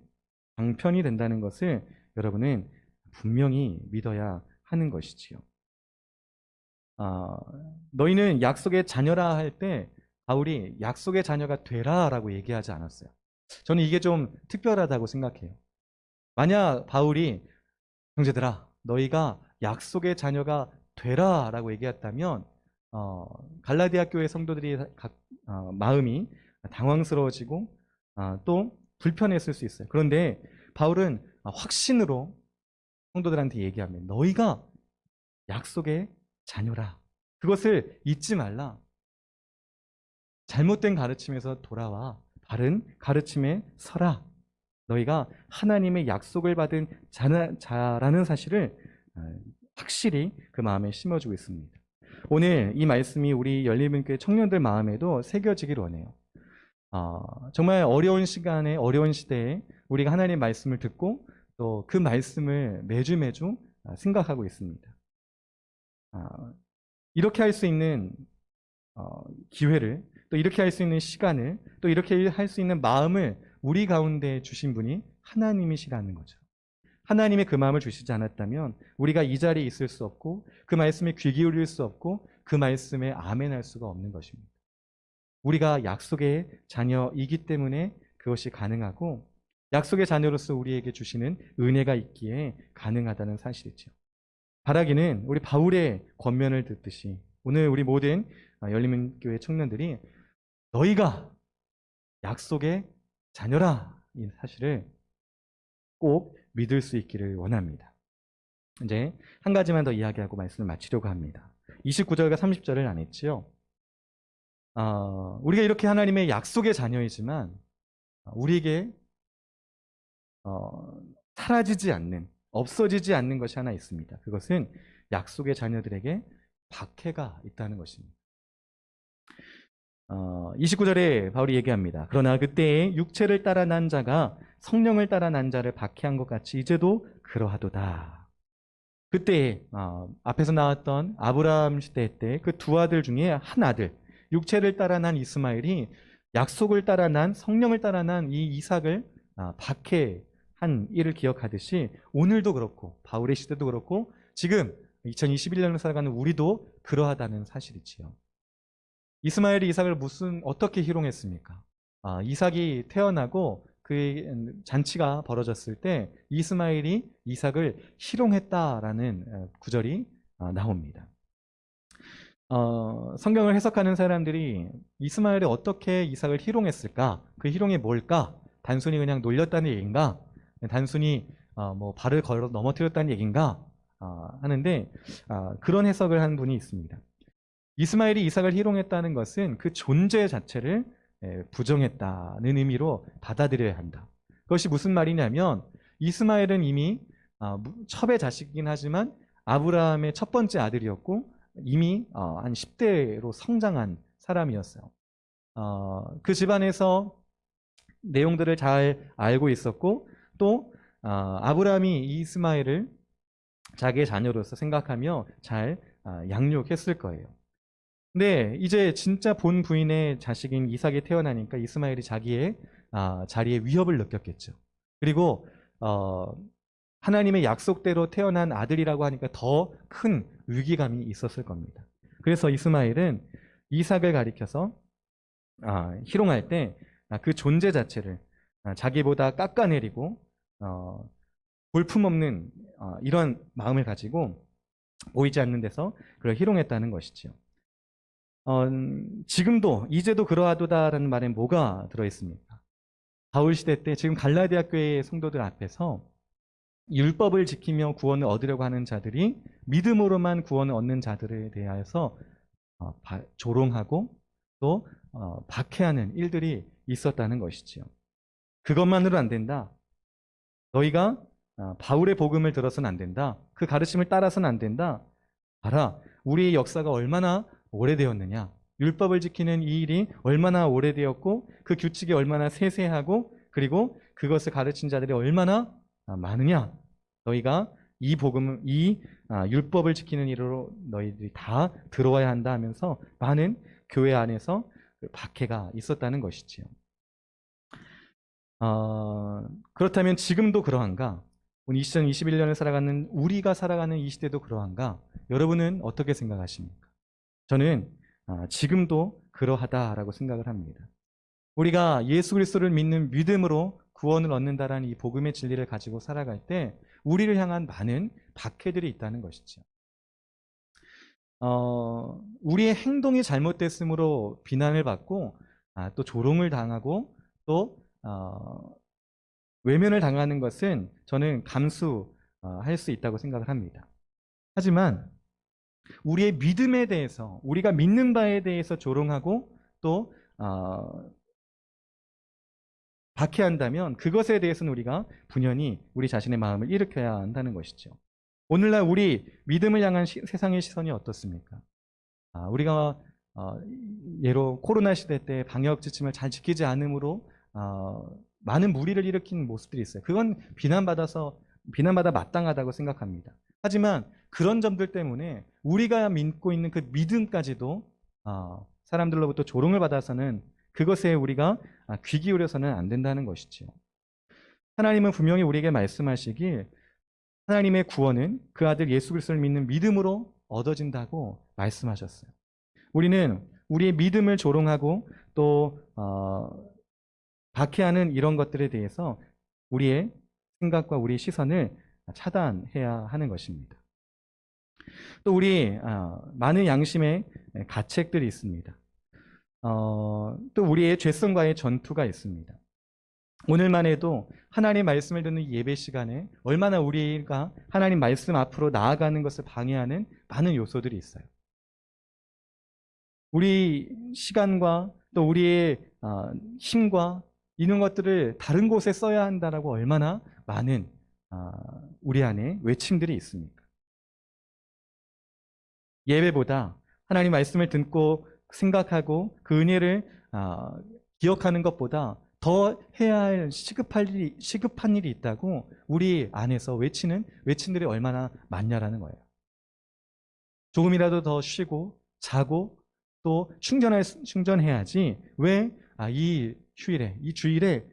방편이 된다는 것을 여러분은 분명히 믿어야 하는 것이지요. 너희는 약속의 자녀라 할 때 바울이 약속의 자녀가 되라라고 얘기하지 않았어요. 저는 이게 좀 특별하다고 생각해요. 만약 바울이 형제들아 너희가 약속의 자녀가 되라라고 얘기했다면 갈라디아 교회 성도들이 마음이 당황스러워지고 또 불편했을 수 있어요. 그런데 바울은 확신으로 성도들한테 얘기합니다. 너희가 약속의 자녀라. 그것을 잊지 말라. 잘못된 가르침에서 돌아와 바른 가르침에 서라. 너희가 하나님의 약속을 받은 자라는 사실을 확실히 그 마음에 심어주고 있습니다. 오늘 이 말씀이 우리 열린문교회 청년들 마음에도 새겨지기를 원해요. 정말 어려운 시간에 어려운 시대에 우리가 하나님의 말씀을 듣고 또 그 말씀을 매주 생각하고 있습니다. 이렇게 할 수 있는 기회를 또 이렇게 할 수 있는 시간을 또 이렇게 할 수 있는 마음을 우리 가운데 주신 분이 하나님이시라는 거죠. 하나님의 그 마음을 주시지 않았다면 우리가 이 자리에 있을 수 없고 그 말씀에 귀 기울일 수 없고 그 말씀에 아멘할 수가 없는 것입니다. 우리가 약속의 자녀이기 때문에 그것이 가능하고 약속의 자녀로서 우리에게 주시는 은혜가 있기에 가능하다는 사실이죠. 바라기는 우리 바울의 권면을 듣듯이 오늘 우리 모든 열린문교회 청년들이 너희가 약속의 자녀라 이 사실을 꼭 믿을 수 있기를 원합니다. 이제 한 가지만 더 이야기하고 말씀을 마치려고 합니다. 29절과 30절을 안 했지요. 우리가 이렇게 하나님의 약속의 자녀이지만 우리에게 사라지지 않는, 없어지지 않는 것이 하나 있습니다. 그것은 약속의 자녀들에게 박해가 있다는 것입니다. 29절에 바울이 얘기합니다. 그러나 그때에 육체를 따라 난 자가 성령을 따라 난 자를 박해한 것 같이 이제도 그러하도다. 그때에 앞에서 나왔던 아브라함 시대 때 그 두 아들 중에 한 아들, 육체를 따라 난 이스마엘이 약속을 따라 난 성령을 따라 난 이 이삭을 박해한 일을 기억하듯이 오늘도 그렇고 바울의 시대도 그렇고 지금 2021년을 살아가는 우리도 그러하다는 사실이지요. 이스마엘이 이삭을 어떻게 희롱했습니까? 이삭이 태어나고 그 잔치가 벌어졌을 때 이스마엘이 이삭을 희롱했다라는 구절이 나옵니다. 성경을 해석하는 사람들이 이스마엘이 어떻게 이삭을 희롱했을까? 그 희롱이 뭘까? 단순히 그냥 놀렸다는 얘기인가? 단순히 뭐 발을 걸어 넘어뜨렸다는 얘기인가? 하는데 그런 해석을 한 분이 있습니다. 이스마엘이 이삭을 희롱했다는 것은 그 존재 자체를 부정했다는 의미로 받아들여야 한다. 그것이 무슨 말이냐면 이스마엘은 이미 첩의 자식이긴 하지만 아브라함의 첫 번째 아들이었고 이미 한 10대로 성장한 사람이었어요. 그 집안에서 내용들을 잘 알고 있었고 또 아브라함이 이스마엘을 자기의 자녀로서 생각하며 잘 양육했을 거예요. 근데 이제 진짜 본 부인의 자식인 이삭이 태어나니까 이스마엘이 자기의 자리에 위협을 느꼈겠죠. 그리고 하나님의 약속대로 태어난 아들이라고 하니까 더 큰 위기감이 있었을 겁니다. 그래서 이스마엘은 이삭을 가리켜서 희롱할 때 그 존재 자체를 자기보다 깎아내리고 볼품없는 이런 마음을 가지고 보이지 않는 데서 그걸 희롱했다는 것이지요. 지금도 이제도 그러하도다라는 말에 뭐가 들어있습니까? 바울 시대 때 지금 갈라디아 교회의 성도들 앞에서 율법을 지키며 구원을 얻으려고 하는 자들이 믿음으로만 구원을 얻는 자들에 대하여서 조롱하고 또 박해하는 일들이 있었다는 것이지요. 그것만으로 안 된다. 너희가 바울의 복음을 들어서는 안 된다. 그 가르침을 따라서는 안 된다. 봐라, 우리의 역사가 얼마나 오래되었느냐. 율법을 지키는 이 일이 얼마나 오래되었고 그 규칙이 얼마나 세세하고 그리고 그것을 가르친 자들이 얼마나 많으냐. 너희가 이 복음을 율법을 지키는 일로 너희들이 다 들어와야 한다 하면서 많은 교회 안에서 박해가 있었다는 것이지요. 그렇다면 지금도 그러한가? 오늘 2021년을 살아가는 우리가 살아가는 이 시대도 그러한가? 여러분은 어떻게 생각하십니까? 저는 지금도 그러하다라고 생각을 합니다. 우리가 예수 그리스도를 믿는 믿음으로 구원을 얻는다라는 이 복음의 진리를 가지고 살아갈 때 우리를 향한 많은 박해들이 있다는 것이죠. 우리의 행동이 잘못됐으므로 비난을 받고 또 조롱을 당하고 또 외면을 당하는 것은 저는 감수할 수 있다고 생각을 합니다. 하지만 우리의 믿음에 대해서 우리가 믿는 바에 대해서 조롱하고 또 박해한다면 그것에 대해서는 우리가 분연히 우리 자신의 마음을 일으켜야 한다는 것이죠. 오늘날 우리 믿음을 향한 세상의 시선이 어떻습니까? 우리가 예로 코로나 시대 때 방역 지침을 잘 지키지 않으므로 많은 무리를 일으킨 모습들이 있어요. 그건 비난받아 마땅하다고 생각합니다. 하지만 그런 점들 때문에 우리가 믿고 있는 그 믿음까지도 사람들로부터 조롱을 받아서는 그것에 우리가 귀 기울여서는 안 된다는 것이죠. 하나님은 분명히 우리에게 말씀하시길 하나님의 구원은 그 아들 예수 그리스도를 믿는 믿음으로 얻어진다고 말씀하셨어요. 우리는 우리의 믿음을 조롱하고 또 박해하는 이런 것들에 대해서 우리의 생각과 우리의 시선을 차단해야 하는 것입니다. 또 우리 많은 양심의 가책들이 있습니다. 또 우리의 죄성과의 전투가 있습니다. 오늘만 해도 하나님 말씀을 듣는 예배 시간에 얼마나 우리가 하나님 말씀 앞으로 나아가는 것을 방해하는 많은 요소들이 있어요. 우리 시간과 또 우리의 힘과 이런 것들을 다른 곳에 써야 한다라고 얼마나 많은 우리 안에 외침들이 있습니까? 예배보다 하나님 말씀을 듣고 생각하고 그 은혜를 기억하는 것보다 더 해야 할 시급한 일이 있다고 우리 안에서 외치는 외침들이 얼마나 많냐라는 거예요. 조금이라도 더 쉬고 자고 또 충전해야지 왜 이 휴일에 이 주일에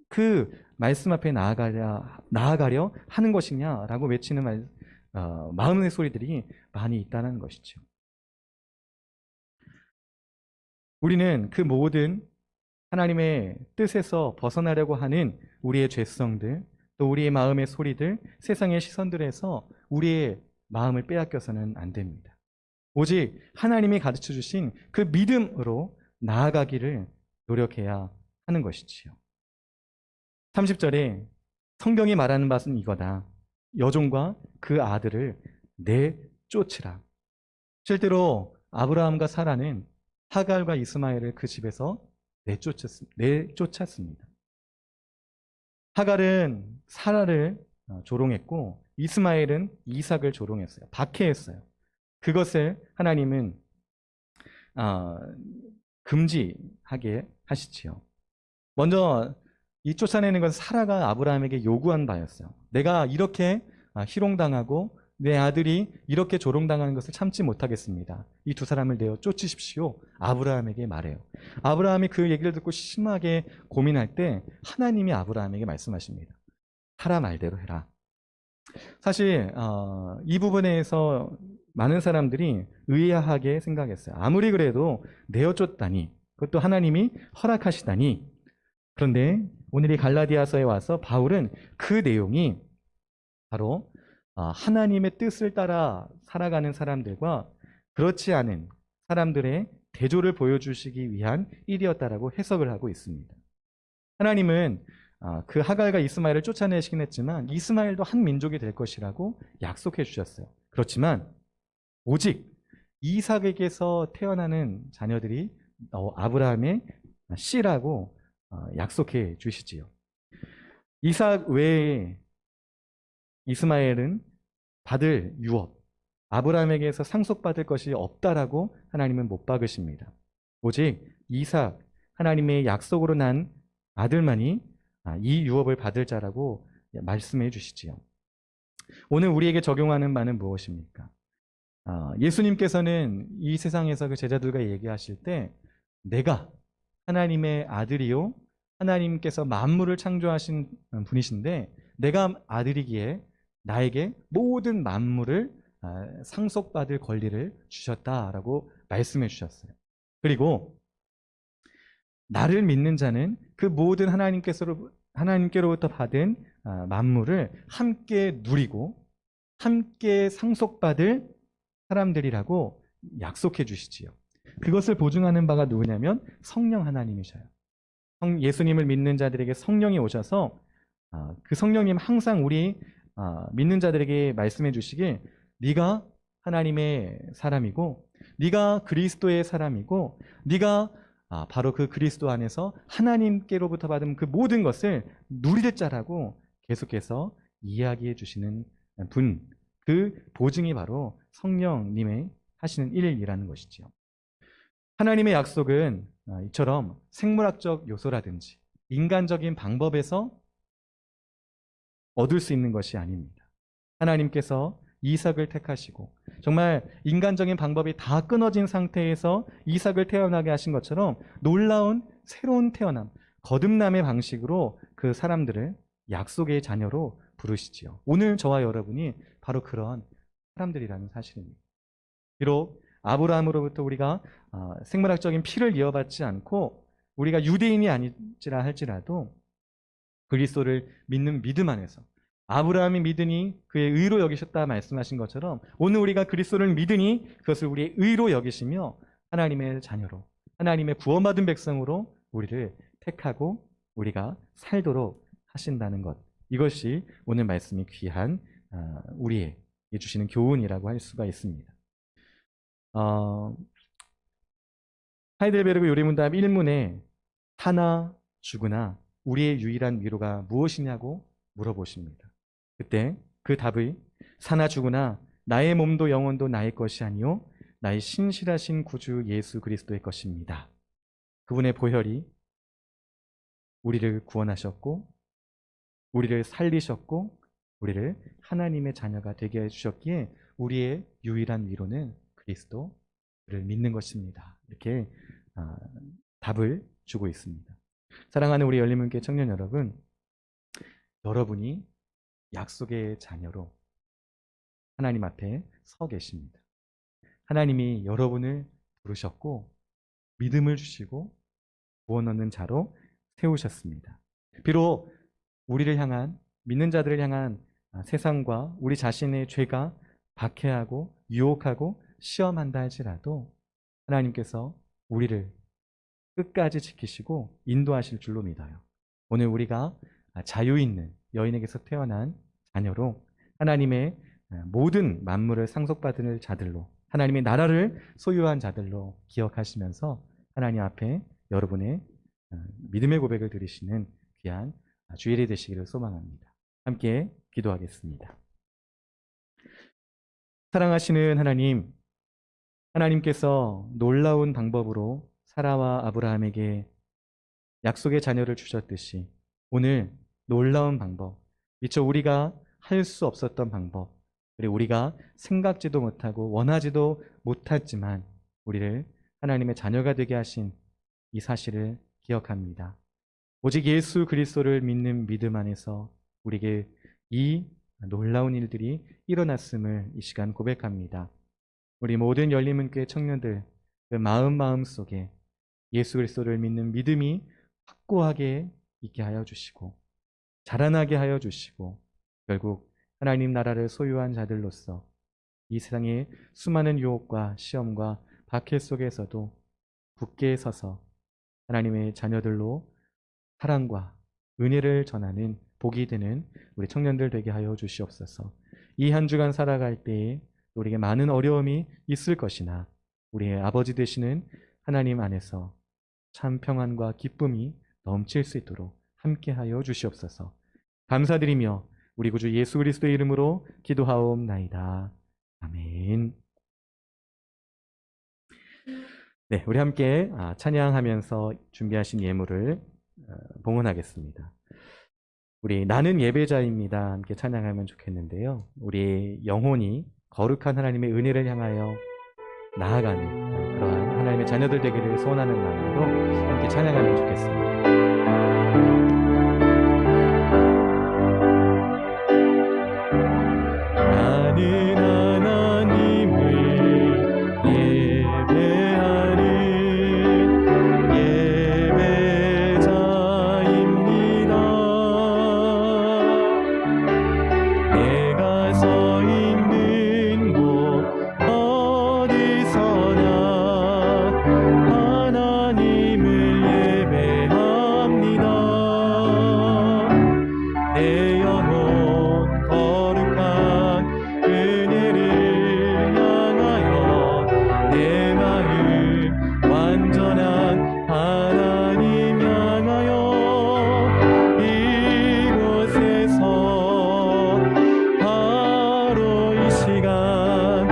그 말씀 앞에 나아가려 하는 것이냐라고 외치는 마음의 소리들이 많이 있다는 것이죠. 우리는 그 모든 하나님의 뜻에서 벗어나려고 하는 우리의 죄성들, 또 우리의 마음의 소리들, 세상의 시선들에서 우리의 마음을 빼앗겨서는 안 됩니다. 오직 하나님이 가르쳐 주신 그 믿음으로 나아가기를 노력해야 하는 것이지요. 30절에 성경이 말하는 바는 이거다. 여종과 그 아들을 내쫓으라. 실제로 아브라함과 사라는 하갈과 이스마엘을 그 집에서 내쫓았습니다. 하갈은 사라를 조롱했고 이스마엘은 이삭을 조롱했어요. 박해했어요. 그것을 하나님은 금지하게 하시지요. 먼저 이 쫓아내는 것은 사라가 아브라함에게 요구한 바였어요. 내가 이렇게 희롱당하고 내 아들이 이렇게 조롱당하는 것을 참지 못하겠습니다. 이 두 사람을 내어 쫓으십시오. 아브라함에게 말해요. 아브라함이 그 얘기를 듣고 심하게 고민할 때 하나님이 아브라함에게 말씀하십니다. 사라 말대로 해라. 사실 이 부분에서 많은 사람들이 의아하게 생각했어요. 아무리 그래도 내어 쫓다니, 그것도 하나님이 허락하시다니. 그런데 오늘 이 갈라디아서에 와서 바울은 그 내용이 바로 하나님의 뜻을 따라 살아가는 사람들과 그렇지 않은 사람들의 대조를 보여주시기 위한 일이었다라고 해석을 하고 있습니다. 하나님은 그 하갈과 이스마엘을 쫓아내시긴 했지만 이스마엘도 한 민족이 될 것이라고 약속해 주셨어요. 그렇지만 오직 이삭에게서 태어나는 자녀들이 아브라함의 씨라고 약속해 주시지요. 이삭 외에 이스마엘은 받을 유업, 아브라함에게서 상속받을 것이 없다라고 하나님은 못 박으십니다. 오직 이삭, 하나님의 약속으로 난 아들만이 이 유업을 받을 자라고 말씀해 주시지요. 오늘 우리에게 적용하는 바는 무엇입니까? 예수님께서는 이 세상에서 그 제자들과 얘기하실 때 내가 하나님의 아들이요 하나님께서 만물을 창조하신 분이신데 내가 아들이기에 나에게 모든 만물을 상속받을 권리를 주셨다라고 말씀해 주셨어요. 그리고 나를 믿는 자는 그 모든 하나님께로부터 받은 만물을 함께 누리고 함께 상속받을 사람들이라고 약속해 주시지요. 그것을 보증하는 바가 누구냐면 성령 하나님이셔요. 예수님을 믿는 자들에게 성령이 오셔서 그 성령님 항상 우리 믿는 자들에게 말씀해 주시길 네가 하나님의 사람이고 네가 그리스도의 사람이고 네가 바로 그 그리스도 안에서 하나님께로부터 받은 그 모든 것을 누릴 자라고 계속해서 이야기해 주시는 분, 그 보증이 바로 성령님의 하시는 일이라는 것이죠. 하나님의 약속은 이처럼 생물학적 요소라든지 인간적인 방법에서 얻을 수 있는 것이 아닙니다. 하나님께서 이삭을 택하시고 정말 인간적인 방법이 다 끊어진 상태에서 이삭을 태어나게 하신 것처럼 놀라운 새로운 태어남, 거듭남의 방식으로 그 사람들을 약속의 자녀로 부르시지요. 오늘 저와 여러분이 바로 그런 사람들이라는 사실입니다. 비록 아브라함으로부터 우리가 생물학적인 피를 이어받지 않고 우리가 유대인이 아니라 할지라도 그리스도를 믿는 믿음 안에서 아브라함이 믿으니 그의 의로 여기셨다 말씀하신 것처럼 오늘 우리가 그리스도를 믿으니 그것을 우리의 의로 여기시며 하나님의 자녀로 하나님의 구원받은 백성으로 우리를 택하고 우리가 살도록 하신다는 것, 이것이 오늘 말씀이 귀한 우리에게 주시는 교훈이라고 할 수가 있습니다. 하이델베르그 요리문답 1문에 사나 죽으나 우리의 유일한 위로가 무엇이냐고 물어보십니다. 그때 그 답의 사나 죽으나 나의 몸도 영혼도 나의 것이 아니요 나의 신실하신 구주 예수 그리스도의 것입니다. 그분의 보혈이 우리를 구원하셨고 우리를 살리셨고 우리를 하나님의 자녀가 되게 해주셨기에 우리의 유일한 위로는 그리스도를 믿는 것입니다. 이렇게 답을 주고 있습니다. 사랑하는 우리 열린문교회 청년 여러분, 여러분이 약속의 자녀로 하나님 앞에 서 계십니다. 하나님이 여러분을 부르셨고 믿음을 주시고 구원 얻는 자로 세우셨습니다. 비록 우리를 향한 믿는 자들을 향한 세상과 우리 자신의 죄가 박해하고 유혹하고 시험한다 할지라도 하나님께서 우리를 끝까지 지키시고 인도하실 줄로 믿어요. 오늘 우리가 자유 있는 여인에게서 태어난 자녀로 하나님의 모든 만물을 상속받을 자들로 하나님의 나라를 소유한 자들로 기억하시면서 하나님 앞에 여러분의 믿음의 고백을 드리시는 귀한 주일이 되시기를 소망합니다. 함께 기도하겠습니다. 사랑하시는 하나님, 하나님께서 놀라운 방법으로 사라와 아브라함에게 약속의 자녀를 주셨듯이 오늘 놀라운 방법, 미처 우리가 할 수 없었던 방법, 그리고 우리가 생각지도 못하고 원하지도 못했지만 우리를 하나님의 자녀가 되게 하신 이 사실을 기억합니다. 오직 예수 그리스도를 믿는 믿음 안에서 우리에게 이 놀라운 일들이 일어났음을 이 시간 고백합니다. 우리 모든 열린문교회 청년들 그 마음 속에 예수 그리스도를 믿는 믿음이 확고하게 있게 하여 주시고 자라나게 하여 주시고 결국 하나님 나라를 소유한 자들로서 이 세상의 수많은 유혹과 시험과 박해 속에서도 굳게 서서 하나님의 자녀들로 사랑과 은혜를 전하는 복이 되는 우리 청년들 되게 하여 주시옵소서. 이 한 주간 살아갈 때에 우리에게 많은 어려움이 있을 것이나 우리의 아버지 되시는 하나님 안에서 참 평안과 기쁨이 넘칠 수 있도록 함께하여 주시옵소서. 감사드리며 우리 구주 예수 그리스도의 이름으로 기도하옵나이다. 아멘. 네, 우리 함께 찬양하면서 준비하신 예물을 봉헌하겠습니다. 우리 나는 예배자입니다. 함께 찬양하면 좋겠는데요. 우리 영혼이 거룩한 하나님의 은혜를 향하여 나아가는 그러한 하나님의 자녀들 되기를 소원하는 마음으로 함께 찬양하면 좋겠습니다. 나는 하나님을 예배하는 예배자입니다. 내가 서 있는 곳 어디서나 하나님을 예배합니다. 내 영혼 거룩한 은혜를 향하여 내 마음 완전한 하나님 향하여 이곳에서 바로 이 시간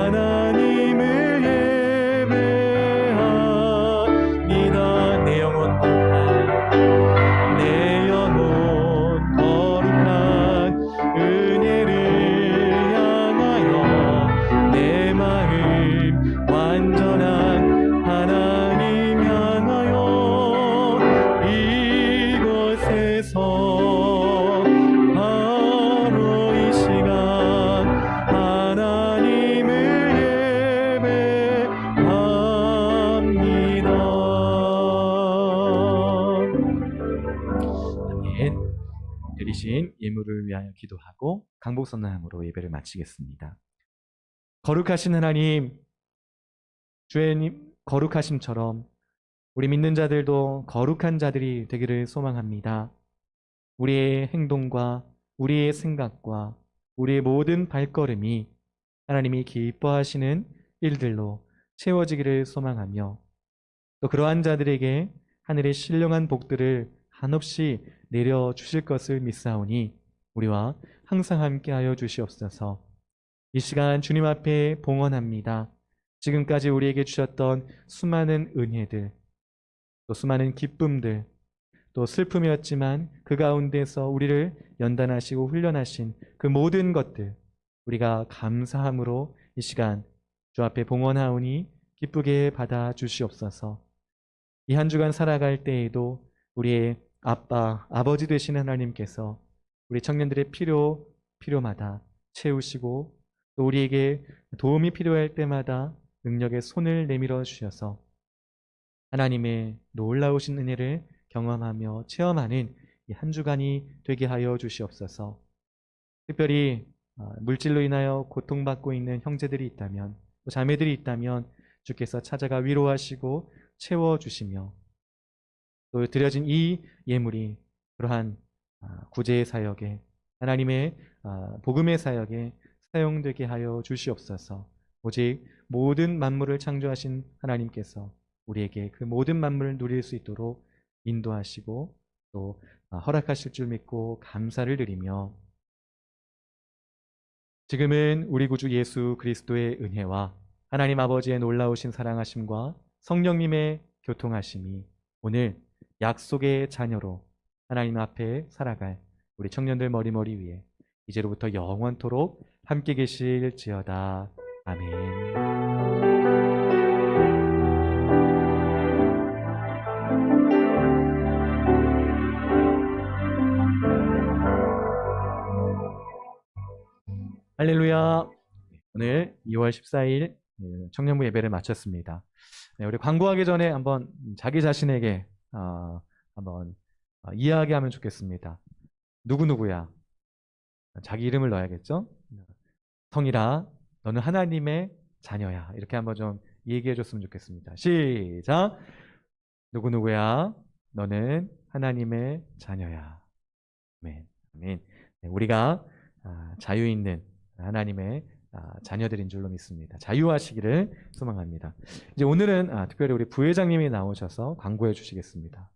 하나님을 예배합니다. 내 영혼 거룩한 내 영혼 거룩한 은혜를 향하여 내 마음 완전한 하나님 향하여 이곳에서 바로 이 시간 하나님을 예배합니다. 아멘. 드리신 예물을 위하여 기도하고 강복선언함으로 예배를 마치겠습니다. 거룩하신 하나님, 주님 거룩하심처럼 우리 믿는 자들도 거룩한 자들이 되기를 소망합니다. 우리의 행동과 우리의 생각과 우리의 모든 발걸음이 하나님이 기뻐하시는 일들로 채워지기를 소망하며 또 그러한 자들에게 하늘의 신령한 복들을 한없이 내려주실 것을 믿사오니 우리와 항상 함께하여 주시옵소서. 이 시간 주님 앞에 봉헌합니다. 지금까지 우리에게 주셨던 수많은 은혜들, 또 수많은 기쁨들, 또 슬픔이었지만 그 가운데서 우리를 연단하시고 훈련하신 그 모든 것들 우리가 감사함으로 이 시간 주 앞에 봉헌하오니 기쁘게 받아 주시옵소서. 이 한 주간 살아갈 때에도 우리의 아빠, 아버지 되시는 하나님께서 우리 청년들의 필요마다 채우시고 또 우리에게 도움이 필요할 때마다 능력의 손을 내밀어 주셔서 하나님의 놀라우신 은혜를 경험하며 체험하는 이 한 주간이 되게 하여 주시옵소서. 특별히 물질로 인하여 고통받고 있는 형제들이 있다면 또 자매들이 있다면 주께서 찾아가 위로하시고 채워주시며 또 드려진 이 예물이 그러한 구제의 사역에 하나님의 복음의 사역에 사용되게 하여 주시옵소서. 오직 모든 만물을 창조하신 하나님께서 우리에게 그 모든 만물을 누릴 수 있도록 인도하시고 또 허락하실 줄 믿고 감사를 드리며 지금은 우리 구주 예수 그리스도의 은혜와 하나님 아버지의 놀라우신 사랑하심과 성령님의 교통하심이 오늘 약속의 자녀로 하나님 앞에 살아갈 우리 청년들 머리머리 위에 이제로부터 영원토록 함께 계실지어다. 아멘. 할렐루야. 오늘 2월 14일 청년부 예배를 마쳤습니다. 네, 우리 광고하기 전에 한번 자기 자신에게 한번 이야기하면 좋겠습니다. 누구누구야? 자기 이름을 넣어야겠죠? 성이라 너는 하나님의 자녀야. 이렇게 한번 좀 얘기해 줬으면 좋겠습니다. 시작! 누구누구야? 너는 하나님의 자녀야. 아멘. 아멘. 네, 우리가 자유 있는 하나님의 자녀들인 줄로 믿습니다. 자유하시기를 소망합니다. 이제 오늘은 특별히 우리 부회장님이 나오셔서 광고해 주시겠습니다.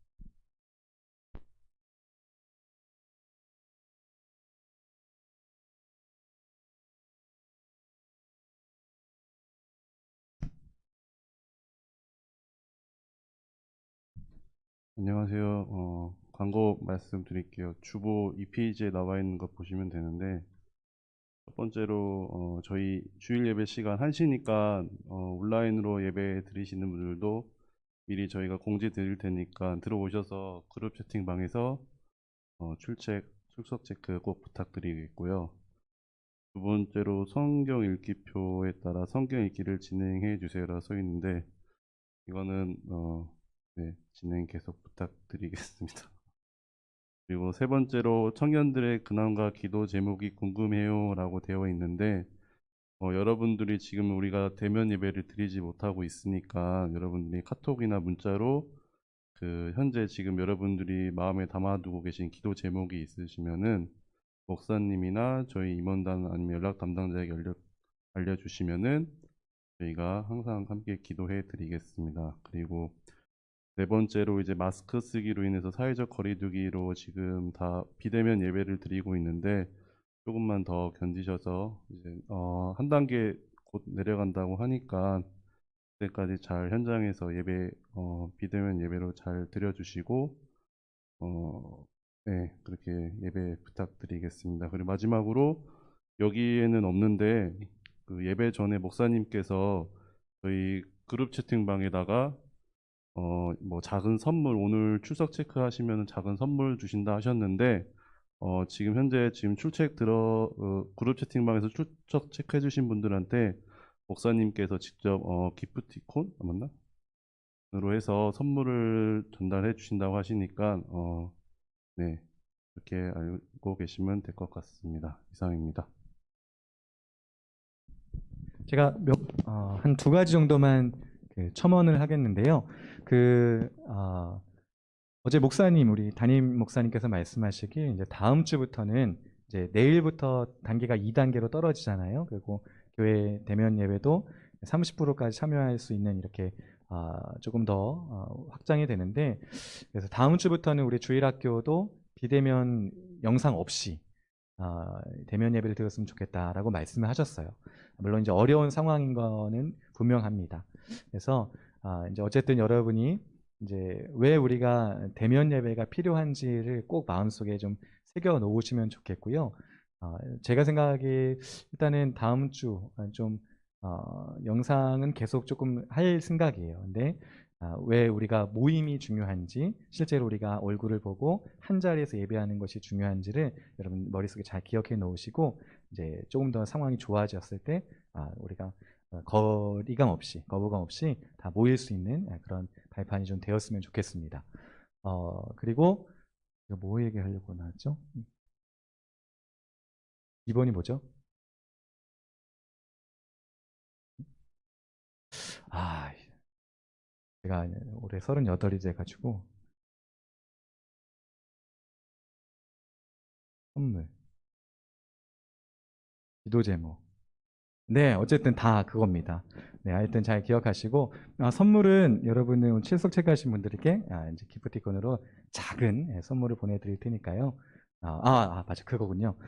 안녕하세요. 광고 말씀드릴게요. 주보 2페이지에 나와 있는 거 보시면 되는데, 첫 번째로 저희 주일 예배 시간 1시니까 온라인으로 예배 드리시는 분들도 미리 저희가 공지 드릴 테니까 들어오셔서 그룹 채팅방에서 출석 체크 꼭 부탁드리겠고요. 두 번째로 성경 읽기표에 따라 성경 읽기를 진행해 주세요라 써 있는데, 이거는 네, 진행 계속 부탁드리겠습니다. 그리고 세 번째로 청년들의 근황과 기도 제목이 궁금해요 라고 되어 있는데, 여러분들이 지금 우리가 대면 예배를 드리지 못하고 있으니까 여러분들이 카톡이나 문자로 현재 지금 여러분들이 마음에 담아두고 계신 기도 제목이 있으시면은 목사님이나 저희 임원단 아니면 연락 담당자에게 알려주시면은 저희가 항상 함께 기도해 드리겠습니다. 그리고 네 번째로 이제 마스크 쓰기로 인해서 사회적 거리두기로 지금 다 비대면 예배를 드리고 있는데, 조금만 더 견디셔서 이제 한 단계 곧 내려간다고 하니까 그때까지 잘 현장에서 예배 비대면 예배로 잘 드려주시고 네, 그렇게 예배 부탁드리겠습니다. 그리고 마지막으로 여기에는 없는데 그 예배 전에 목사님께서 저희 그룹 채팅방에다가 뭐 작은 선물 오늘 출석 체크하시면 작은 선물 주신다 하셨는데, 지금 현재 지금 그룹 채팅방에서 출석 체크해 주신 분들한테 목사님께서 직접 기프티콘 맞나? 으로 해서 선물을 전달해 주신다고 하시니까 네, 그렇게 알고 계시면 될 것 같습니다. 이상입니다. 제가 한 두 가지 정도만 첨언을 하겠는데요. 어제 목사님, 우리 담임 목사님께서 말씀하시길 이제 다음 주부터는 이제 내일부터 단계가 2단계로 떨어지잖아요. 그리고 교회 대면 예배도 30%까지 참여할 수 있는 이렇게 조금 더 확장이 되는데, 그래서 다음 주부터는 우리 주일학교도 비대면 영상 없이 대면 예배를 드렸으면 좋겠다라고 말씀을 하셨어요. 물론 이제 어려운 상황인 거는 분명합니다. 그래서 이제 어쨌든 여러분이 이제 왜 우리가 대면 예배가 필요한지를 꼭 마음속에 좀 새겨 놓으시면 좋겠고요. 제가 생각하기에 일단은 다음 주 좀 영상은 계속 조금 할 생각이에요. 근데 왜 우리가 모임이 중요한지, 실제로 우리가 얼굴을 보고 한 자리에서 예배하는 것이 중요한지를 여러분 머릿속에 잘 기억해 놓으시고, 이제 조금 더 상황이 좋아졌을 때 우리가 거부감 없이 다 모일 수 있는 그런 발판이 좀 되었으면 좋겠습니다. 그리고 이거 뭐 얘기하려고 나왔죠? 2번이 뭐죠? 제가 올해 38이 돼가지고 선물, 기도 제목. 네, 어쨌든 다 그겁니다. 네, 하여튼 잘 기억하시고, 선물은 여러분은 출석 체크하신 분들에게 이제 기프티콘으로 작은 선물을 보내드릴 테니까요. 맞아, 그거군요.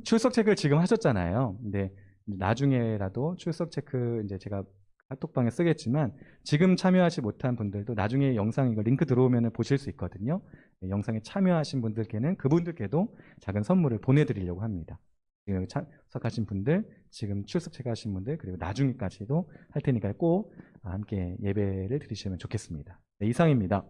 출석 체크를 지금 하셨잖아요. 근데 나중에라도 출석 체크 이제 제가 카톡방에 쓰겠지만, 지금 참여하지 못한 분들도 나중에 영상 이거 링크 들어오면 보실 수 있거든요. 네, 영상에 참여하신 분들께는 그분들께도 작은 선물을 보내드리려고 합니다. 지금 참석하신 분들, 지금 출석 체크하신 분들, 그리고 나중에까지도 할 테니까 꼭 함께 예배를 드리시면 좋겠습니다. 네, 이상입니다.